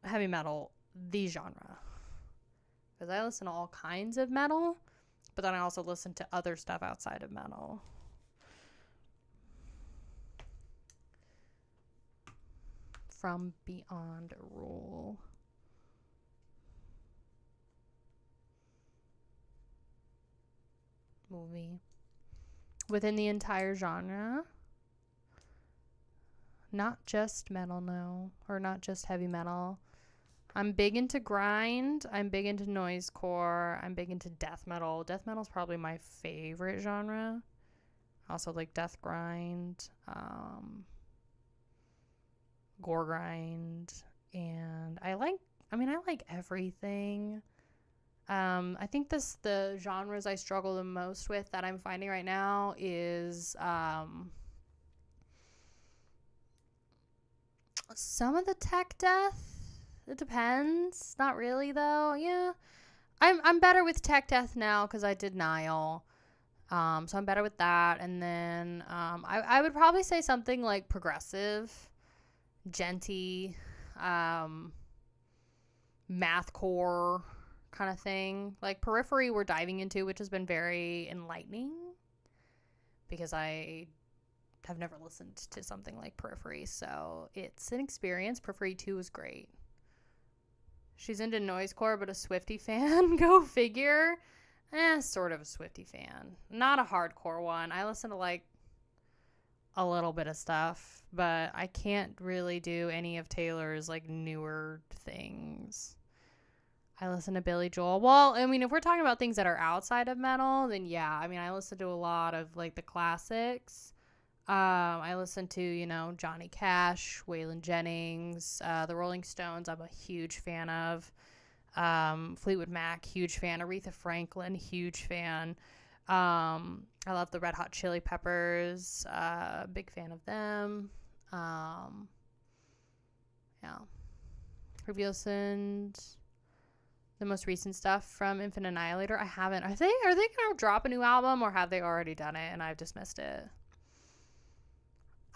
heavy metal, the genre? Because I listen to all kinds of metal, but then I also listen to other stuff outside of metal. From Beyond Rule. Movie. Within the entire genre. Not just metal, no. Or not just heavy metal. I'm big into grind. I'm big into noisecore. I'm big into death metal. Death metal is probably my favorite genre. I also like death grind, gore grind, and I like everything. I think the genres I struggle the most with that I'm finding right now is some of the tech death. It depends. Not really, though. Yeah. I'm better with Tech Death now because I did Nile. So I'm better with that. And then I would probably say something like progressive, genty, mathcore kind of thing. Like Periphery we're diving into, which has been very enlightening because I have never listened to something like Periphery. So it's an experience. Periphery 2 was great. She's into noisecore, but a Swiftie fan. Go figure. Sort of a Swiftie fan. Not a hardcore one. I listen to like a little bit of stuff, but I can't really do any of Taylor's like newer things. I listen to Billy Joel. Well, I mean, if we're talking about things that are outside of metal, then yeah. I mean, I listen to a lot of like the classics. I listen to, you know, Johnny Cash, Waylon Jennings, the Rolling Stones. I'm a huge fan of. Fleetwood Mac, huge fan. Aretha Franklin, huge fan. I love the Red Hot Chili Peppers. Big fan of them. Yeah. Have you listened the most recent stuff from Infant Annihilator? I haven't. Are they gonna drop a new album, or have they already done it and I've just missed it?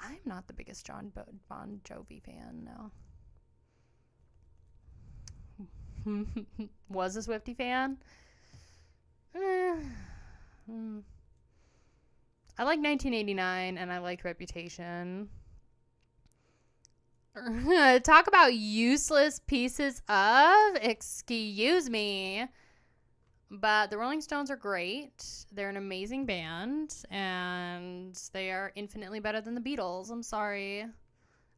I'm not the biggest Bon Jovi fan, no. Was a Swiftie fan. I like 1989 and I liked Reputation. Talk about useless pieces of, excuse me. But the Rolling Stones are great. They're an amazing band and they are infinitely better than the Beatles. I'm sorry.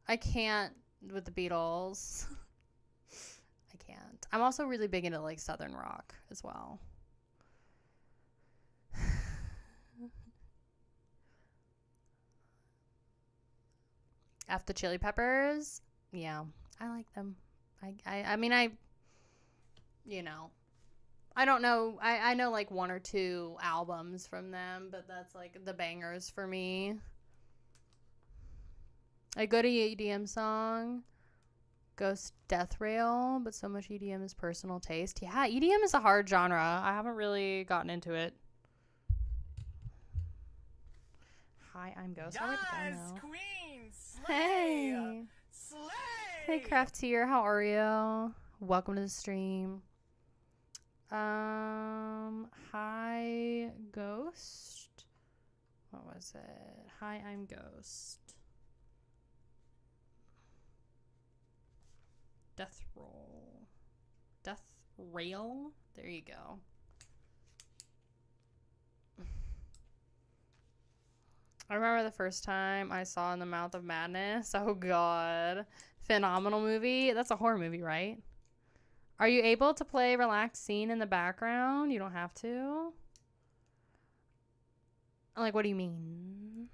I can't with the Beatles. I can't. I'm also really big into like Southern rock as well. After the Chili Peppers, yeah, I like them. I mean, you know, I don't know. I know like one or two albums from them, but that's like the bangers for me. A good EDM song, Ghost Death Rail, but so much EDM is personal taste. Yeah, EDM is a hard genre. I haven't really gotten into it. Hi, I'm Ghost. Yes, Queen, slay, Hey. slay. Hey, Craftier, how are you? Welcome to the stream. Hi, Ghost. What was it? Hi, I'm Ghost. Death Rail. There you go. I remember the first time I saw In the Mouth of Madness. Oh god. Phenomenal movie. That's a horror movie, right? Are you able to play relaxed scene in the background? You don't have to. Like, what do you mean?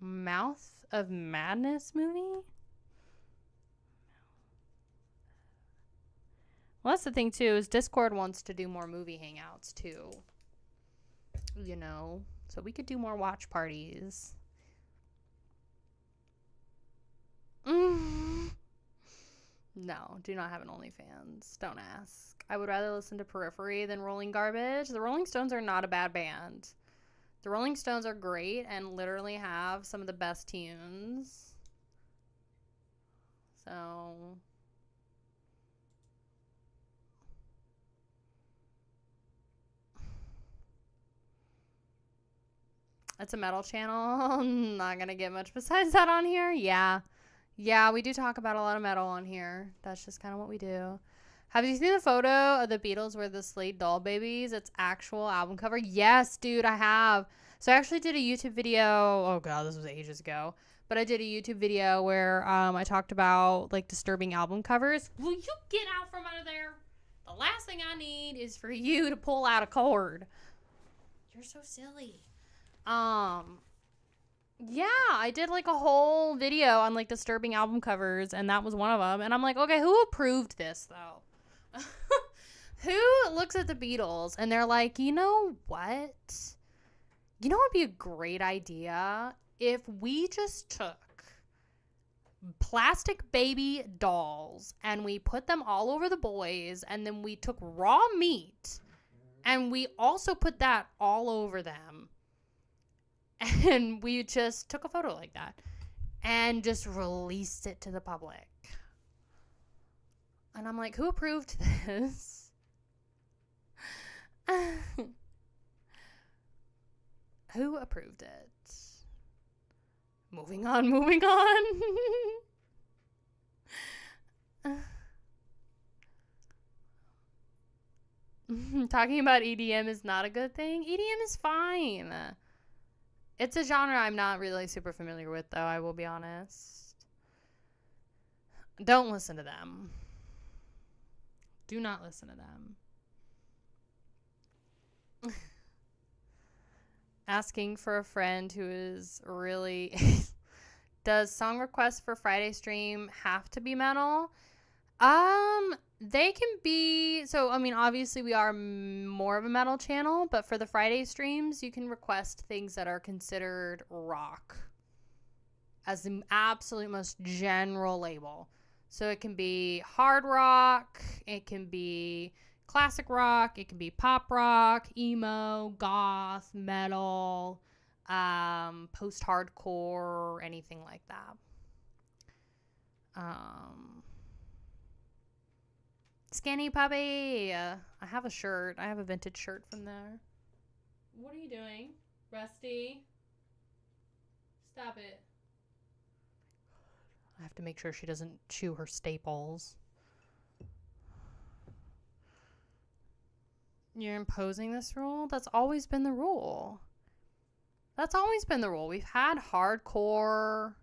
Mouth of Madness movie? Well, that's the thing, too, is Discord wants to do more movie hangouts, too. You know? So we could do more watch parties. No, do not have an OnlyFans. Don't ask. I would rather listen to Periphery than Rolling Garbage. The Rolling Stones are not a bad band. The Rolling Stones are great and literally have some of the best tunes. So... it's a metal channel. Not gonna get much besides that on here. Yeah, we do talk about a lot of metal on here. That's just kind of what we do. Have you seen the photo of the Beatles with the Slade doll babies? It's actual album cover. Yes, dude, I have. So I actually did a YouTube video. Oh god, this was ages ago. But I did a YouTube video where I talked about like disturbing album covers. Will you get out from under there? The last thing I need is for you to pull out a cord. You're so silly. Yeah, I did like a whole video on like disturbing album covers, and that was one of them. And I'm like, okay, who approved this though? Who looks at the Beatles and they're like, you know what? You know what would be a great idea if we just took plastic baby dolls and we put them all over the boys, and then we took raw meat and we also put that all over them. And we just took a photo like that and just released it to the public. And I'm like, who approved this? Who approved it? Moving on. Talking about EDM is not a good thing. EDM is fine. It's a genre I'm not really super familiar with, though, I will be honest. Don't listen to them. Do not listen to them. Asking for a friend who is really... Does song requests for Friday stream have to be metal? They can be... So, I mean, obviously we are more of a metal channel, but for the Friday streams, you can request things that are considered rock as the absolute most general label. So it can be hard rock, it can be classic rock, it can be pop rock, emo, goth, metal, post-hardcore, anything like that. Skinny puppy. I have a shirt. I have a vintage shirt from there. What are you doing? Rusty? Stop it. I have to make sure she doesn't chew her staples. You're imposing this rule? That's always been the rule. That's always been the rule. We've had hardcore.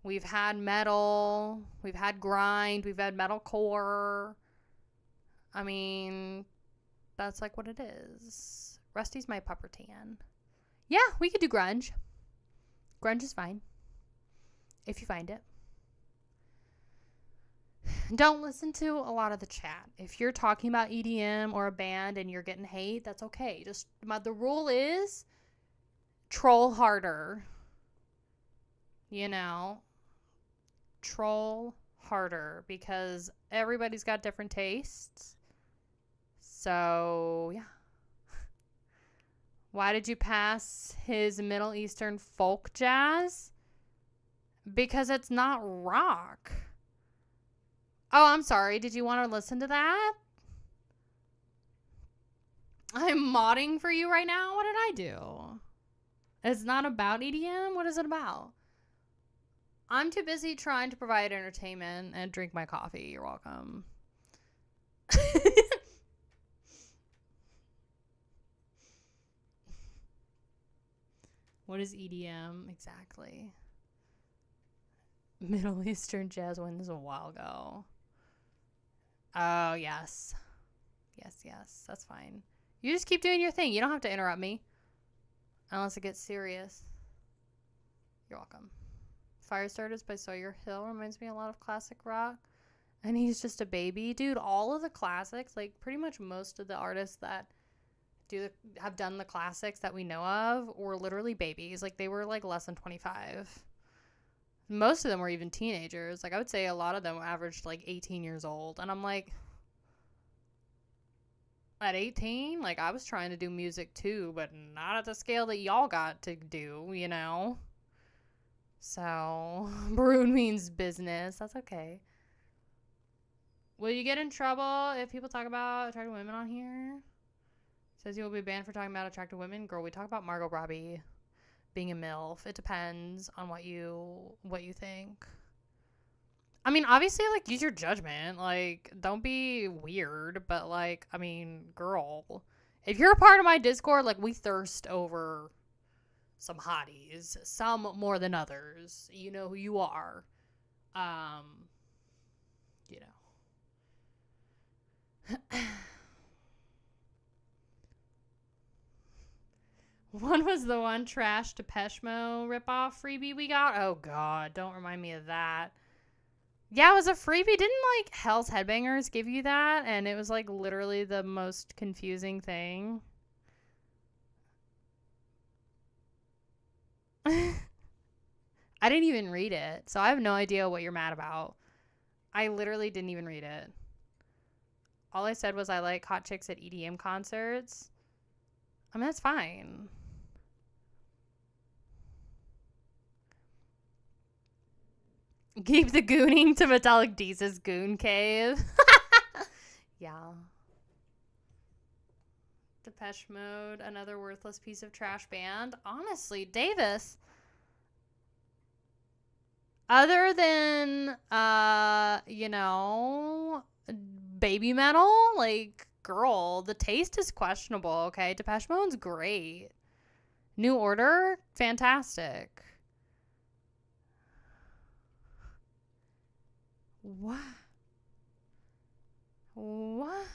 We've had metal. We've had grind. We've had metalcore. I mean, that's like what it is. Rusty's my pupper tan. Yeah, we could do grunge. Grunge is fine. If you find it. Don't listen to a lot of the chat. If you're talking about EDM or a band and you're getting hate, that's okay. Just the rule is troll harder. You know, troll harder because everybody's got different tastes. So, yeah. Why did you pass his Middle Eastern folk jazz? Because it's not rock. Oh, I'm sorry. Did you want to listen to that? I'm modding for you right now. What did I do? It's not about EDM? What is it about? I'm too busy trying to provide entertainment and drink my coffee. You're welcome. What is EDM exactly? Middle Eastern jazz wins a while ago. Oh, yes. Yes. That's fine. You just keep doing your thing. You don't have to interrupt me. Unless it gets serious. You're welcome. Firestarters by Sawyer Hill reminds me a lot of classic rock. And he's just a baby. Dude, all of the classics, like pretty much most of the artists that have done the classics that we know of were literally babies. Like they were like less than 25. Most of them were even teenagers. Like I would say a lot of them averaged like 18 years old. And I'm like, at 18, like I was trying to do music too, but not at the scale that y'all got to do, you know? So, Maroon means business. That's okay. Will you get in trouble if people talk about attractive women on here? Says you will be banned for talking about attractive women. Girl, we talk about Margot Robbie being a MILF. It depends on what you think. I mean, obviously, like, use your judgment. Like, don't be weird. But, like, I mean, girl, if you're a part of my Discord, like, we thirst over some hotties. Some more than others. You know who you are. You know. What was the one trash Depeche Mode ripoff freebie we got? Oh, God. Don't remind me of that. Yeah, it was a freebie. Didn't, like, Hell's Headbangers give you that? And it was, like, literally the most confusing thing. I didn't even read it, so I have no idea what you're mad about. I literally didn't even read it. All I said was I like hot chicks at EDM concerts. I mean, that's fine. Keep the gooning to Metallic Deez's Goon Cave. Yeah. Depeche Mode, another worthless piece of trash band. Honestly, Davis, other than, baby metal, like, girl, the taste is questionable, okay? Depeche Mode's great. New Order, fantastic. What? What?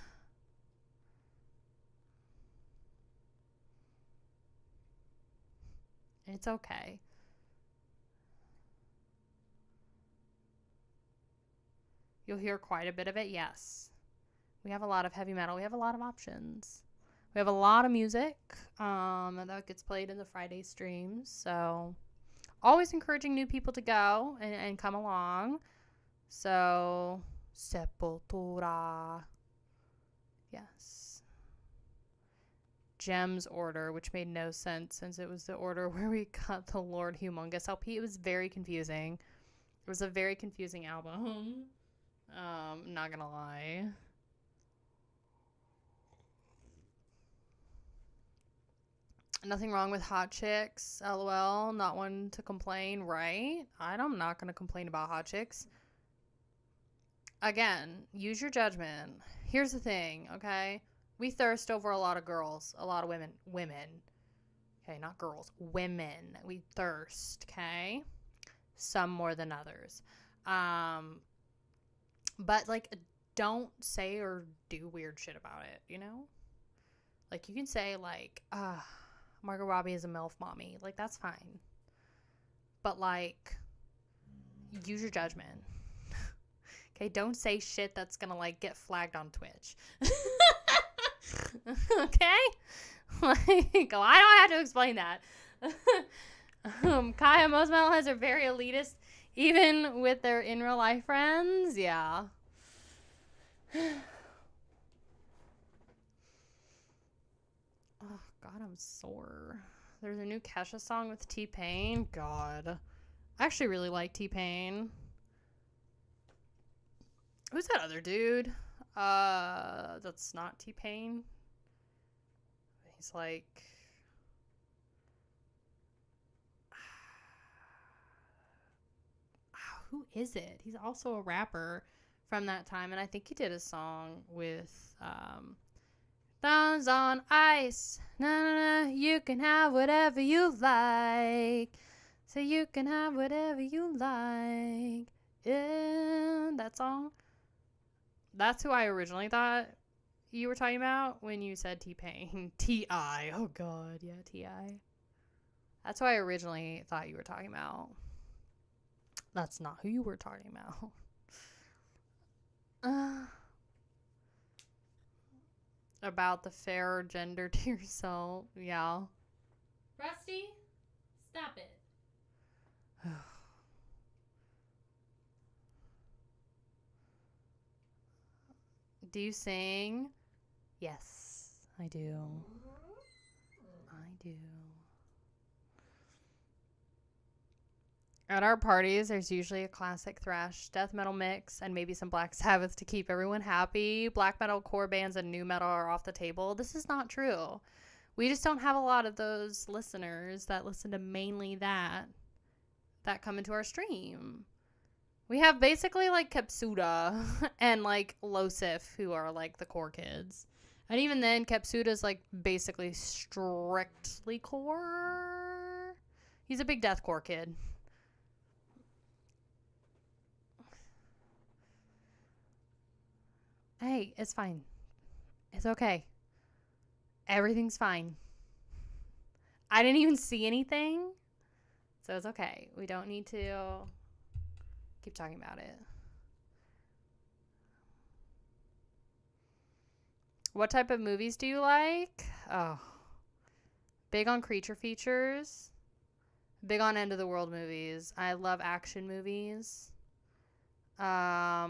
It's okay. You'll hear quite a bit of it, yes. We have a lot of heavy metal. We have a lot of options. We have a lot of music that gets played in the Friday streams. So always encouraging new people to go and come along. So Sepultura. Yes. Gems order, which made no sense since it was the order where we got the Lord Humongous LP. It was very confusing. It was a very confusing album. Not gonna lie. Nothing wrong with hot chicks. LOL. Not one to complain, right? I'm not gonna complain about hot chicks. Again, use your judgment. Here's the thing, okay? We thirst over a lot of girls, a lot of women. Okay, not girls, women. We thirst, okay? Some more than others. But, like, don't say or do weird shit about it, you know? Like, you can say, like, Margot Robbie is a MILF mommy. Like, that's fine. But, like, use your judgment. Okay, don't say shit that's gonna, like, get flagged on Twitch. Okay? Like, I don't have to explain that. Kaya, most metalheads are very elitist, even with their in real life friends. Yeah. Oh, God, I'm sore. There's a new Kesha song with T-Pain. God. I actually really like T-Pain. Who's that other dude? That's not T-Pain. He's like... Who is it? He's also a rapper from that time, and I think he did a song with Thumbs on Ice. Na na na, you can have whatever you like. So you can have whatever you like. Yeah, that song. That's who I originally thought you were talking about when you said T-Pain. T.I. Oh, God. Yeah, T.I. That's who I originally thought you were talking about. That's not who you were talking about. About the fairer gender to yourself. Yeah. Rusty, stop it. Do you sing? Yes, I do. I do. At our parties, there's usually a classic thrash death metal mix and maybe some Black Sabbath to keep everyone happy. Black metal core bands and new metal are off the table. This is not true. We just don't have a lot of those listeners that listen to mainly that come into our stream. We have basically like Kepsuda and like Losif, who are like the core kids. And even then, Kepsuda's like basically strictly core. He's a big deathcore kid. Hey, it's fine. It's okay. Everything's fine. I didn't even see anything. So it's okay. We don't need to keep talking about it. What type of movies do you like? Oh. Big on creature features. Big on end of the world movies. I love action movies. Yeah,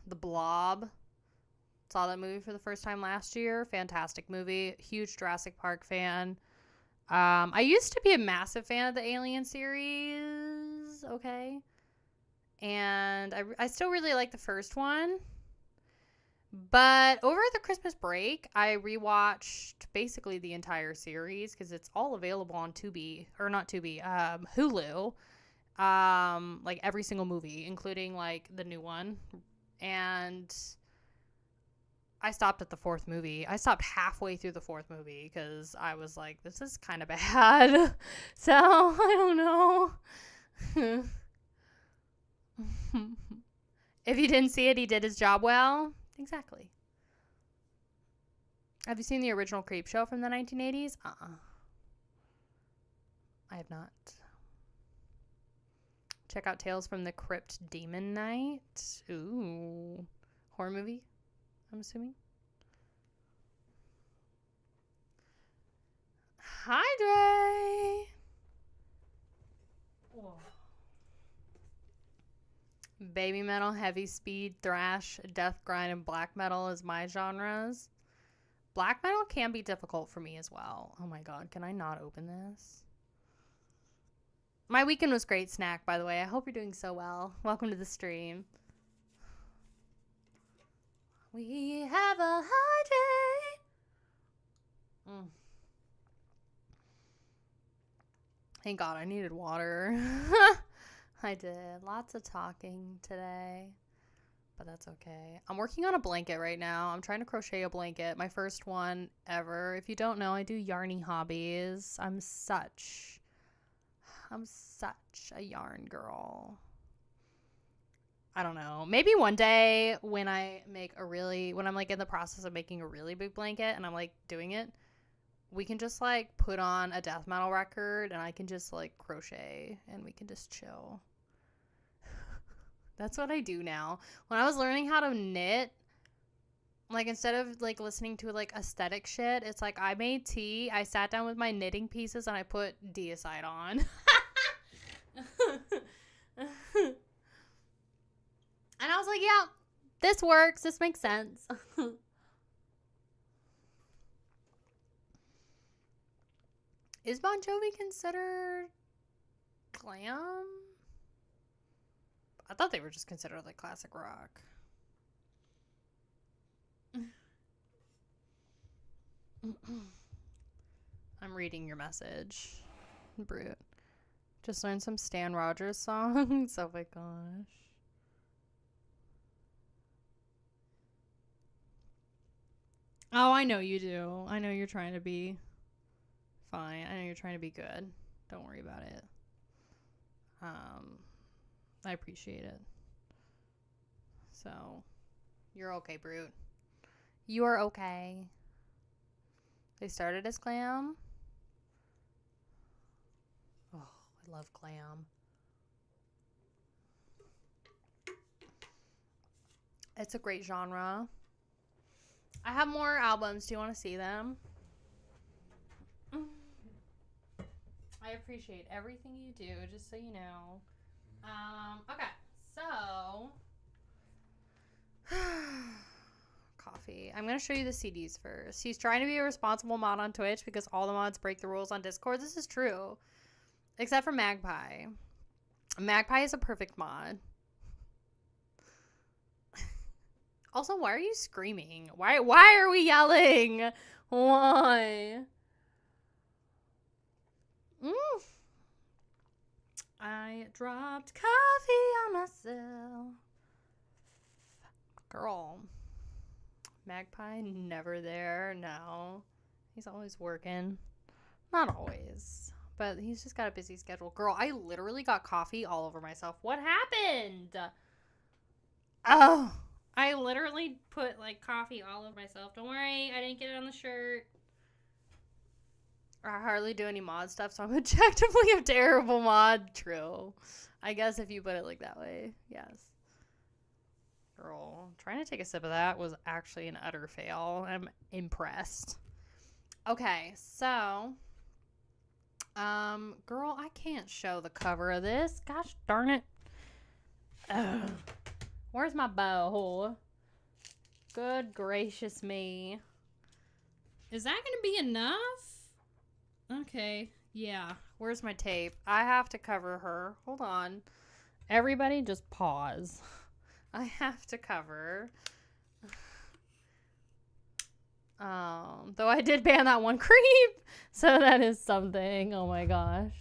The Blob. Saw that movie for the first time last year. Fantastic movie. Huge Jurassic Park fan. I used to be a massive fan of the Alien series. Okay. And I still really like the first one. But over the Christmas break, I rewatched basically the entire series because it's all available on Tubi, or not Tubi, Hulu. Like every single movie, including like the new one. And I stopped at the fourth movie. I stopped halfway through the fourth movie because I was like, this is kind of bad. So, I don't know. If you didn't see it, he did his job well. Exactly. Have you seen the original Creepshow from the 1980s? I have not. Check out Tales from the Crypt Demon Knight. Ooh. Horror movie, I'm assuming. Hi, Dre. Whoa. Baby metal, heavy speed, thrash, death grind, and black metal is my genres. Black metal can be difficult for me as well. Oh my god, can I not open this? My weekend was great, Snack, by the way. I hope you're doing so well. Welcome to the stream. We have a high day. Thank God I needed water. I did. Lots of talking today, but that's okay. I'm working on a blanket right now. I'm trying to crochet a blanket. My first one ever. If you don't know, I do yarny hobbies. I'm such a yarn girl. I don't know. Maybe one day when I'm like in the process of making a really big blanket and I'm like doing it, we can just like put on a death metal record and I can just like crochet and we can just chill. That's what I do now. When I was learning how to knit, like instead of like listening to like aesthetic shit, it's like I made tea, I sat down with my knitting pieces and I put Deicide on. And I was like, yeah, this works. This makes sense. Is Bon Jovi considered glam? I thought they were just considered like classic rock. I'm reading your message. Brute. Just learned some Stan Rogers songs. Oh my gosh. Oh, I know you do. I know you're trying to be fine. I know you're trying to be good. Don't worry about it. I appreciate it. So, you're okay, Brute. You are okay. They started as glam. Oh, I love glam. It's a great genre. I have more albums. Do you want to see them? I appreciate everything you do, just so you know. Okay, so coffee. I'm gonna show you the CDs first. He's trying to be a responsible mod on Twitch because all the mods break the rules on Discord. This is true, except for Magpie. Magpie is a perfect mod. Also, why are you screaming? Why are we yelling? Why? I dropped coffee on myself. Girl. Magpie never there. No. He's always working. Not always. But he's just got a busy schedule. Girl, I literally got coffee all over myself. What happened? Oh. I literally put like coffee all over myself. Don't worry. I didn't get it on the shirt. I hardly do any mod stuff, so I'm objectively a terrible mod. True. I guess if you put it like that way. Yes. Girl, trying to take a sip of that was actually an utter fail. I'm impressed. Okay, so Girl, I can't show the cover of this. Gosh darn it. Ugh. Where's my bow? Good gracious me. Is that gonna be enough? Okay, yeah. Where's my tape? I have to cover her. Hold on. Everybody just pause. I have to cover. Though I did ban that one creep. So that is something. Oh my gosh.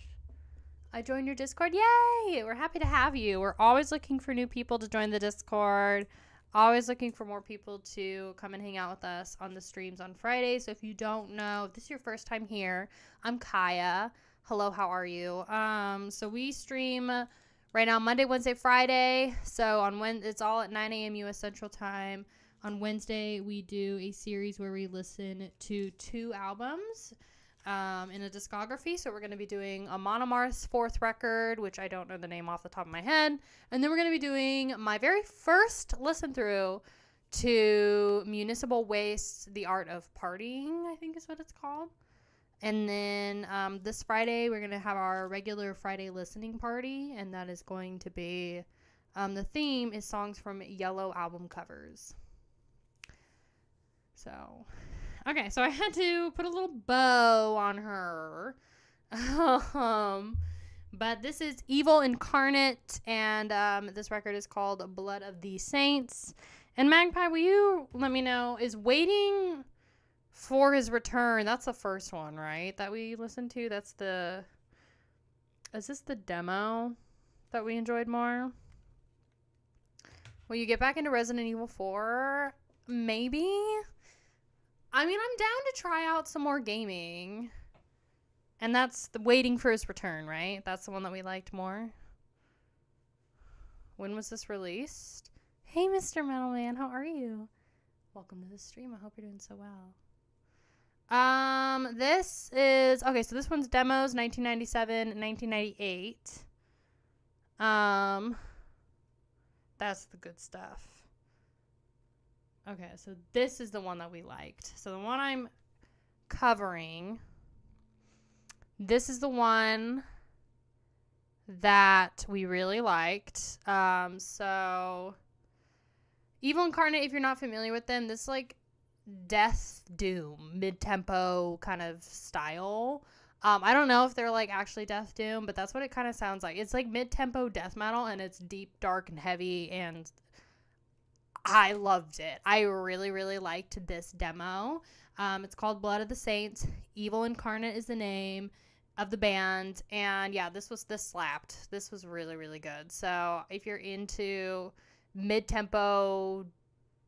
I joined your Discord. Yay! We're happy to have you. We're always looking for new people to join the Discord. Always looking for more people to come and hang out with us on the streams on Friday. So if you don't know, if this is your first time here, I'm Kaya. Hello, how are you? So we stream right now Monday, Wednesday, Friday. So on it's all at 9 a.m. U.S. Central Time. On Wednesday, we do a series where we listen to 2 albums in a discography. So we're going to be doing Amon Amarth's 4th record, which I don't know the name off the top of my head. And then we're going to be doing my very first listen through to Municipal Waste, The Art of Partying, I think is what it's called. And then this Friday, we're going to have our regular Friday listening party. And that is going to be, the theme is songs from Yellow album covers. So, okay, so I had to put a little bow on her. But this is Evil Incarnate, and this record is called Blood of the Saints. And Magpie, will you let me know, is Waiting for His Return, that's the first one, right, that we listened to? Is this the demo that we enjoyed more? Will you get back into Resident Evil 4? Maybe? I mean, I'm down to try out some more gaming. And that's the Waiting for His Return, right? That's the one that we liked more. When was this released? Hey, Mr. Metalman, how are you? Welcome to the stream. I hope you're doing so well. This is... Okay, so this one's demos, 1997, 1998. That's the good stuff. Okay, so this is the one that we liked. So the one I'm covering, this is the one that we really liked. So Evil Incarnate, if you're not familiar with them, this like death doom, mid-tempo kind of style. I don't know if they're like actually death doom, but that's what it kind of sounds like. It's like mid-tempo death metal, and it's deep, dark, and heavy, and I loved it. I really, really liked this demo. It's called Blood of the Saints. Evil Incarnate is the name of the band. And yeah, this slapped. This was really, really good. So if you're into mid-tempo,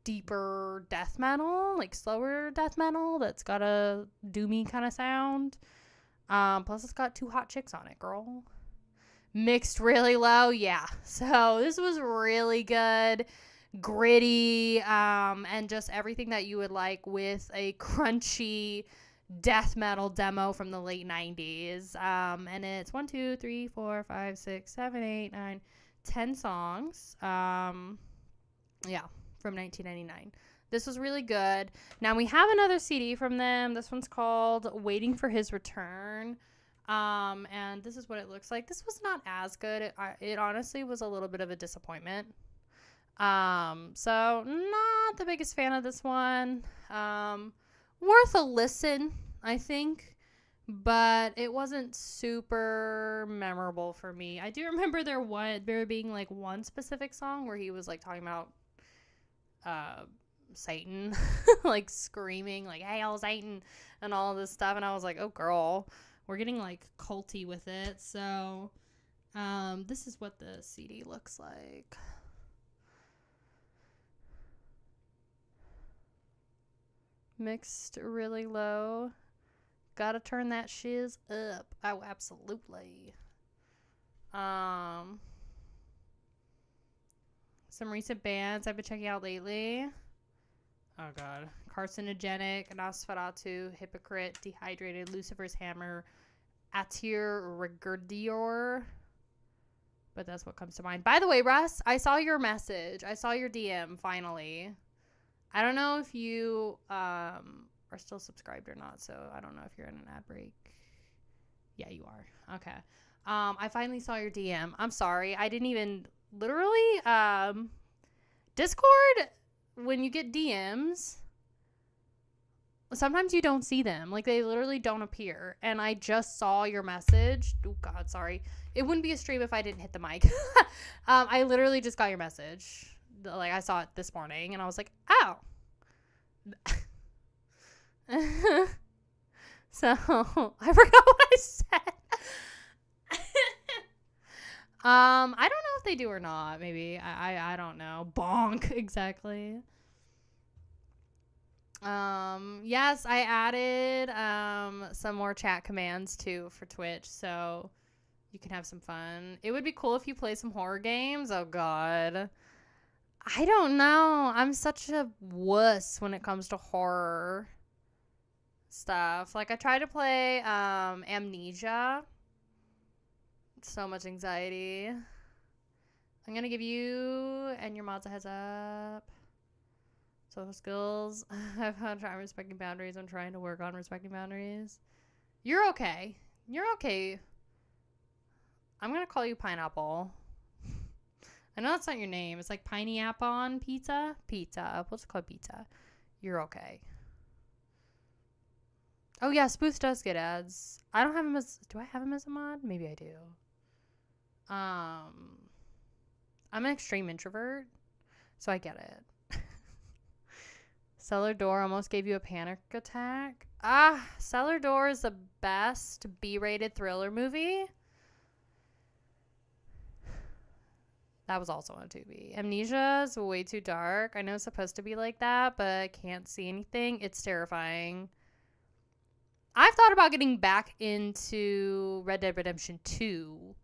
deeper death metal, like slower death metal that's got a doomy kind of sound. Plus it's got 2 hot chicks on it, girl. Mixed really low. Yeah. So this was really good. Gritty, and just everything that you would like with a crunchy death metal demo from the late 90s. And it's 1, 2, 3, 4, 5, 6, 7, 8, 9, 10 songs. Yeah, from 1999. This was really good. Now we have another CD from them. This one's called Waiting for His Return. And this is what it looks like. This was not as good. It honestly was a little bit of a disappointment. So not the biggest fan of this one. Worth a listen, I think, but it wasn't super memorable for me. I do remember there being like one specific song where he was like talking about Satan, like screaming like "Hail Satan" and all this stuff, and I was like, oh girl, we're getting like culty with it. So this is what the CD looks like. Mixed really low. Gotta turn that shiz up. Oh, absolutely. Some recent bands I've been checking out lately. Oh god. Carcinogenic, Nosferatu, Hypocrite, Dehydrated, Lucifer's Hammer, Atir Regurdior. But that's what comes to mind. By the way, Russ, I saw your message. I saw your DM finally. I don't know if you are still subscribed or not, so I don't know if you're in an ad break. Yeah, you are. Okay. I finally saw your DM. I'm sorry. I didn't even literally Discord, when you get DMs, sometimes you don't see them. Like, they literally don't appear. And I just saw your message. Oh, God, sorry. It wouldn't be a stream if I didn't hit the mic. I literally just got your message. Like, I saw it this morning, and I was like, oh. So, I forgot what I said. I don't know if they do or not. Maybe. I don't know. Bonk. Exactly. Yes, I added some more chat commands too for Twitch, so you can have some fun. It would be cool if you play some horror games. Oh God. I don't know. I'm such a wuss when it comes to horror stuff. Like, I tried to play Amnesia. So much anxiety. I'm gonna give you and your mods a heads up. Social skills. I've had trying respecting boundaries. I'm trying to work on respecting boundaries. You're okay. You're okay. I'm gonna call you Pineapple. I know that's not your name. It's like Piney Apple on pizza. Pizza. We'll just call it pizza. You're okay. Oh yeah, Spooth does get ads. I don't have him as. Do I have him as a mod? Maybe I do. I'm an extreme introvert, so I get it. Cellar Door almost gave you a panic attack. Cellar Door is the best B-rated thriller movie. That was also on Tubi. Amnesia is way too dark. I know it's supposed to be like that, but I can't see anything. It's terrifying. I've thought about getting back into Red Dead Redemption 2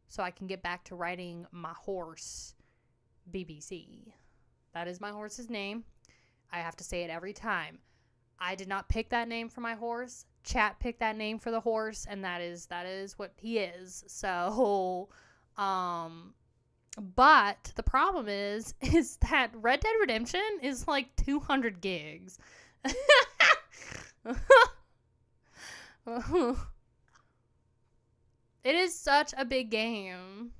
so I can get back to riding my horse, BBC. That is my horse's name. I have to say it every time. I did not pick that name for my horse. Chat picked that name for the horse, and that is what he is. So, but the problem is that Red Dead Redemption is like 200 gigs. It is such a big game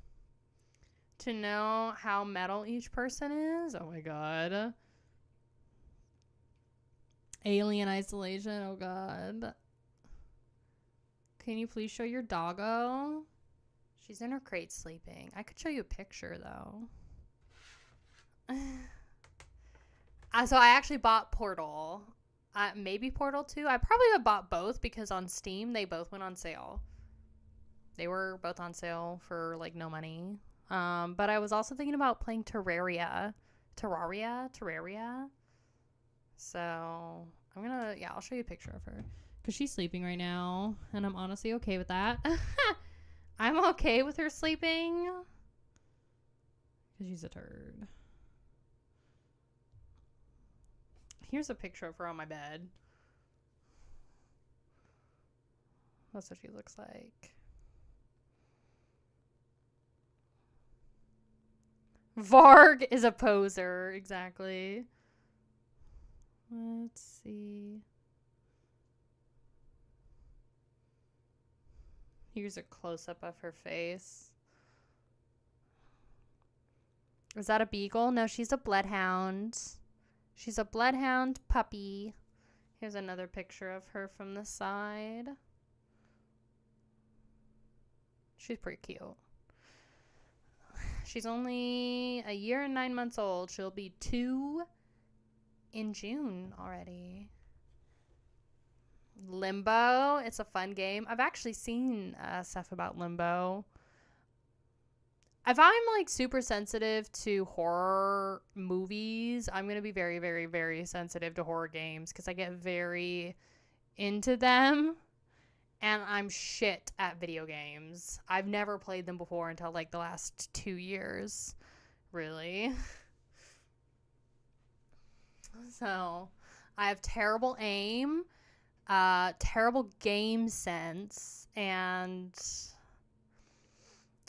to know how metal each person is. Oh my God. Alien Isolation. Oh God. Can you please show your doggo? She's in her crate sleeping. I could show you a picture though. So I actually bought Portal. Maybe Portal 2. I probably have bought both because on Steam they both went on sale. They were both on sale for like no money. But I was also thinking about playing Terraria. So I'm gonna, I'll show you a picture of her because she's sleeping right now, and I'm honestly okay with that. I'm okay with her sleeping because she's a turd. Here's a picture of her on my bed. That's what she looks like. Varg is a poser, exactly. Let's see. Here's a close-up of her face. Is that a beagle? No, she's a bloodhound. She's a bloodhound puppy. Here's another picture of her from the side. She's pretty cute. She's only a year and 9 months old. She'll be 2 in June already. Limbo. It's a fun game. I've actually seen stuff about Limbo. If I'm like super sensitive to horror movies, I'm going to be very, very, very sensitive to horror games because I get very into them. And I'm shit at video games. I've never played them before until like the last 2 years. Really. So, I have terrible aim, terrible game sense, and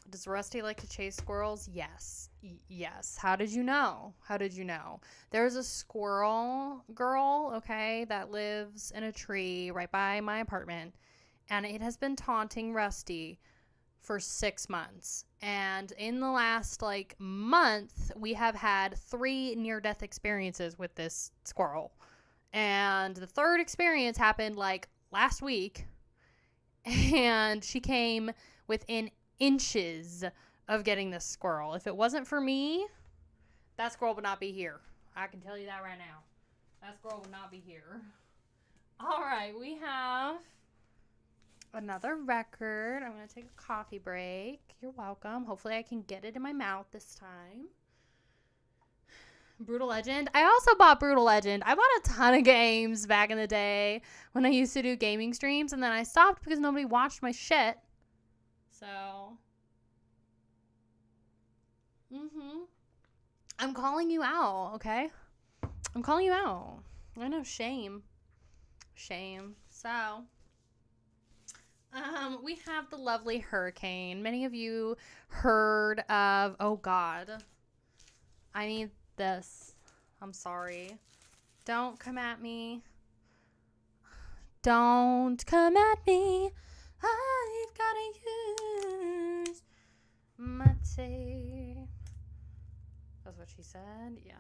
does Rusty like to chase squirrels? Yes. Yes. How did you know? There's a squirrel girl, okay, that lives in a tree right by my apartment. and it has been taunting Rusty for 6 months. And in the last like month, we have had 3 near-death experiences with this squirrel. And the third experience happened like last week. And she came within inches of getting this squirrel. If it wasn't for me, that squirrel would not be here. I can tell you that right now. That squirrel would not be here. All right, we have another record. I'm going to take a coffee break. You're welcome. Hopefully I can get it in my mouth this time. Brutal Legend. I also bought Brutal Legend. I bought a ton of games back in the day when I used to do gaming streams, and then I stopped because nobody watched my shit. So, I'm calling you out, okay? I'm calling you out. I know, shame. So, we have the lovely Hurricane. Many of you heard of, oh God, I need this. I'm sorry. Don't come at me. Don't come at me. I've gotta use my tape. That's what she said? Yeah.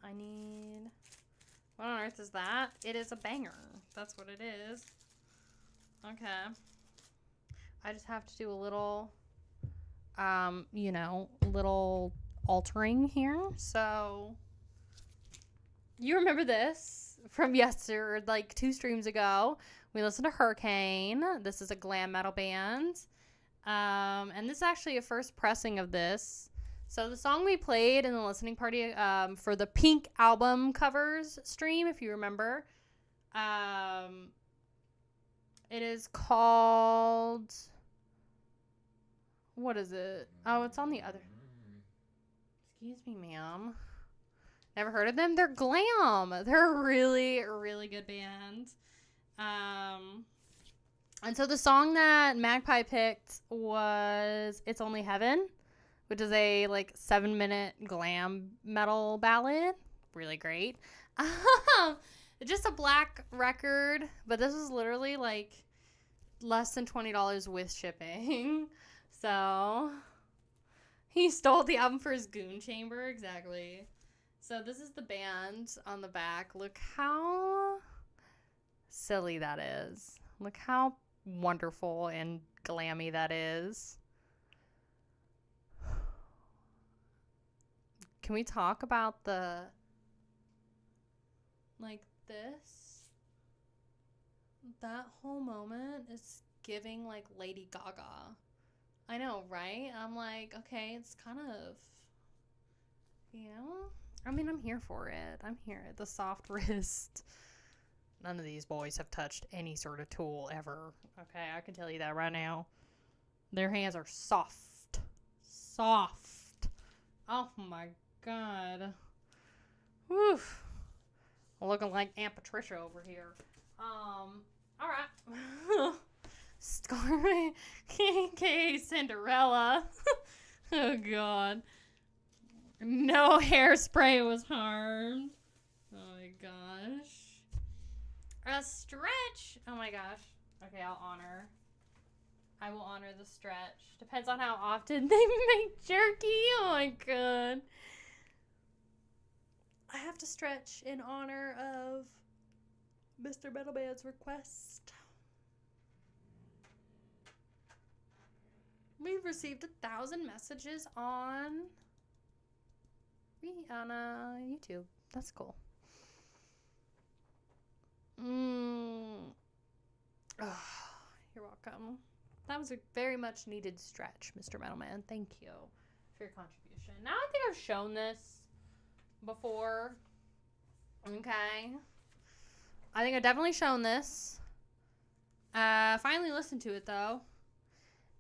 I need... What on earth is that? It is a banger. That's what it is. Okay. I just have to do a little, little altering here. So, you remember this from yesterday, like 2 streams ago. We listened to Hurricane. This is a glam metal band. And this is actually a first pressing of this. So the song we played in the listening party for the Pink album covers stream, if you remember, it is called, what is it? Oh, it's on the other. Excuse me, ma'am. Never heard of them? They're glam. They're a really, really good band. And so the song that Magpie picked was It's Only Heaven, which is a like 7-minute glam metal ballad. Really great. Just a black record, but this was literally like less than $20 with shipping. So he stole the album for his goon chamber. Exactly. So this is the band on the back. Look how silly that is. Look how wonderful and glammy that is. Can we talk about the, like this? That whole moment is giving like Lady Gaga. I know, right? I'm like, okay, it's kind of, I mean, I'm here for it. I'm here. The soft wrist. None of these boys have touched any sort of tool ever. Okay, I can tell you that right now. Their hands are soft. Soft. Oh my God. Woof. Looking like Aunt Patricia over here. Alright. Scarlet KK Cinderella. Oh God. No hairspray was harmed. Oh my gosh. A stretch. Oh my gosh. Okay, I will honor the stretch. Depends on how often they make jerky. Oh my God. I have to stretch in honor of Mr. Metalman's request. We've received 1,000 messages on YouTube. That's cool. Oh, you're welcome. That was a very much needed stretch, Mr. Metalman. Thank you for your contribution. Now I think I've shown this before. Okay. I think I've definitely shown this. Finally listened to it though.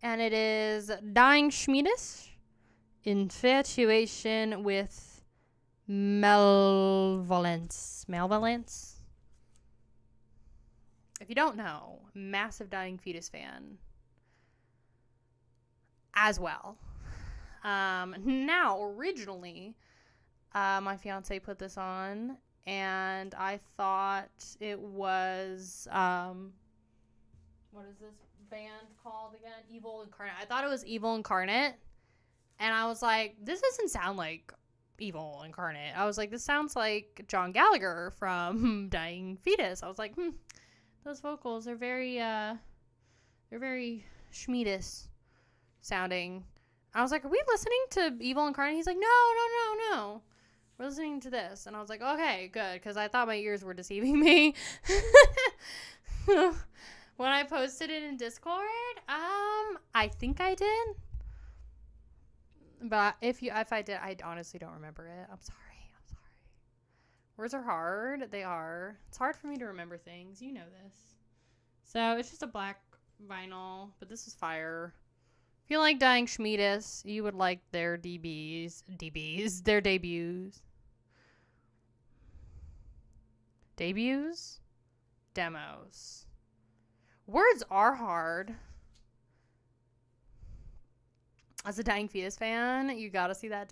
And it is Dying Schmiedis, Infatuation with Malevolence. Malevolence? If you don't know, massive Dying Fetus fan as well. Now, originally, my fiance put this on, and I thought it was what is this band called again? Evil Incarnate. I thought it was Evil Incarnate, and I was like, this doesn't sound like Evil Incarnate. I was like, this sounds like John Gallagher from Dying Fetus. I was like, those vocals are very Schmiedis sounding. I was like, are we listening to Evil Incarnate? He's like, no. We're listening to this. And I was like, okay, good, because I thought my ears were deceiving me. When I posted it in Discord, I think I did. But if I did, I honestly don't remember it. I'm sorry. Words are hard. They are. It's hard for me to remember things. You know this. So it's just a black vinyl, but this is fire. If you like Dying Schmiedis, you would like their their debuts. Demos. Words are hard. As a Dying Fetus fan, you gotta see that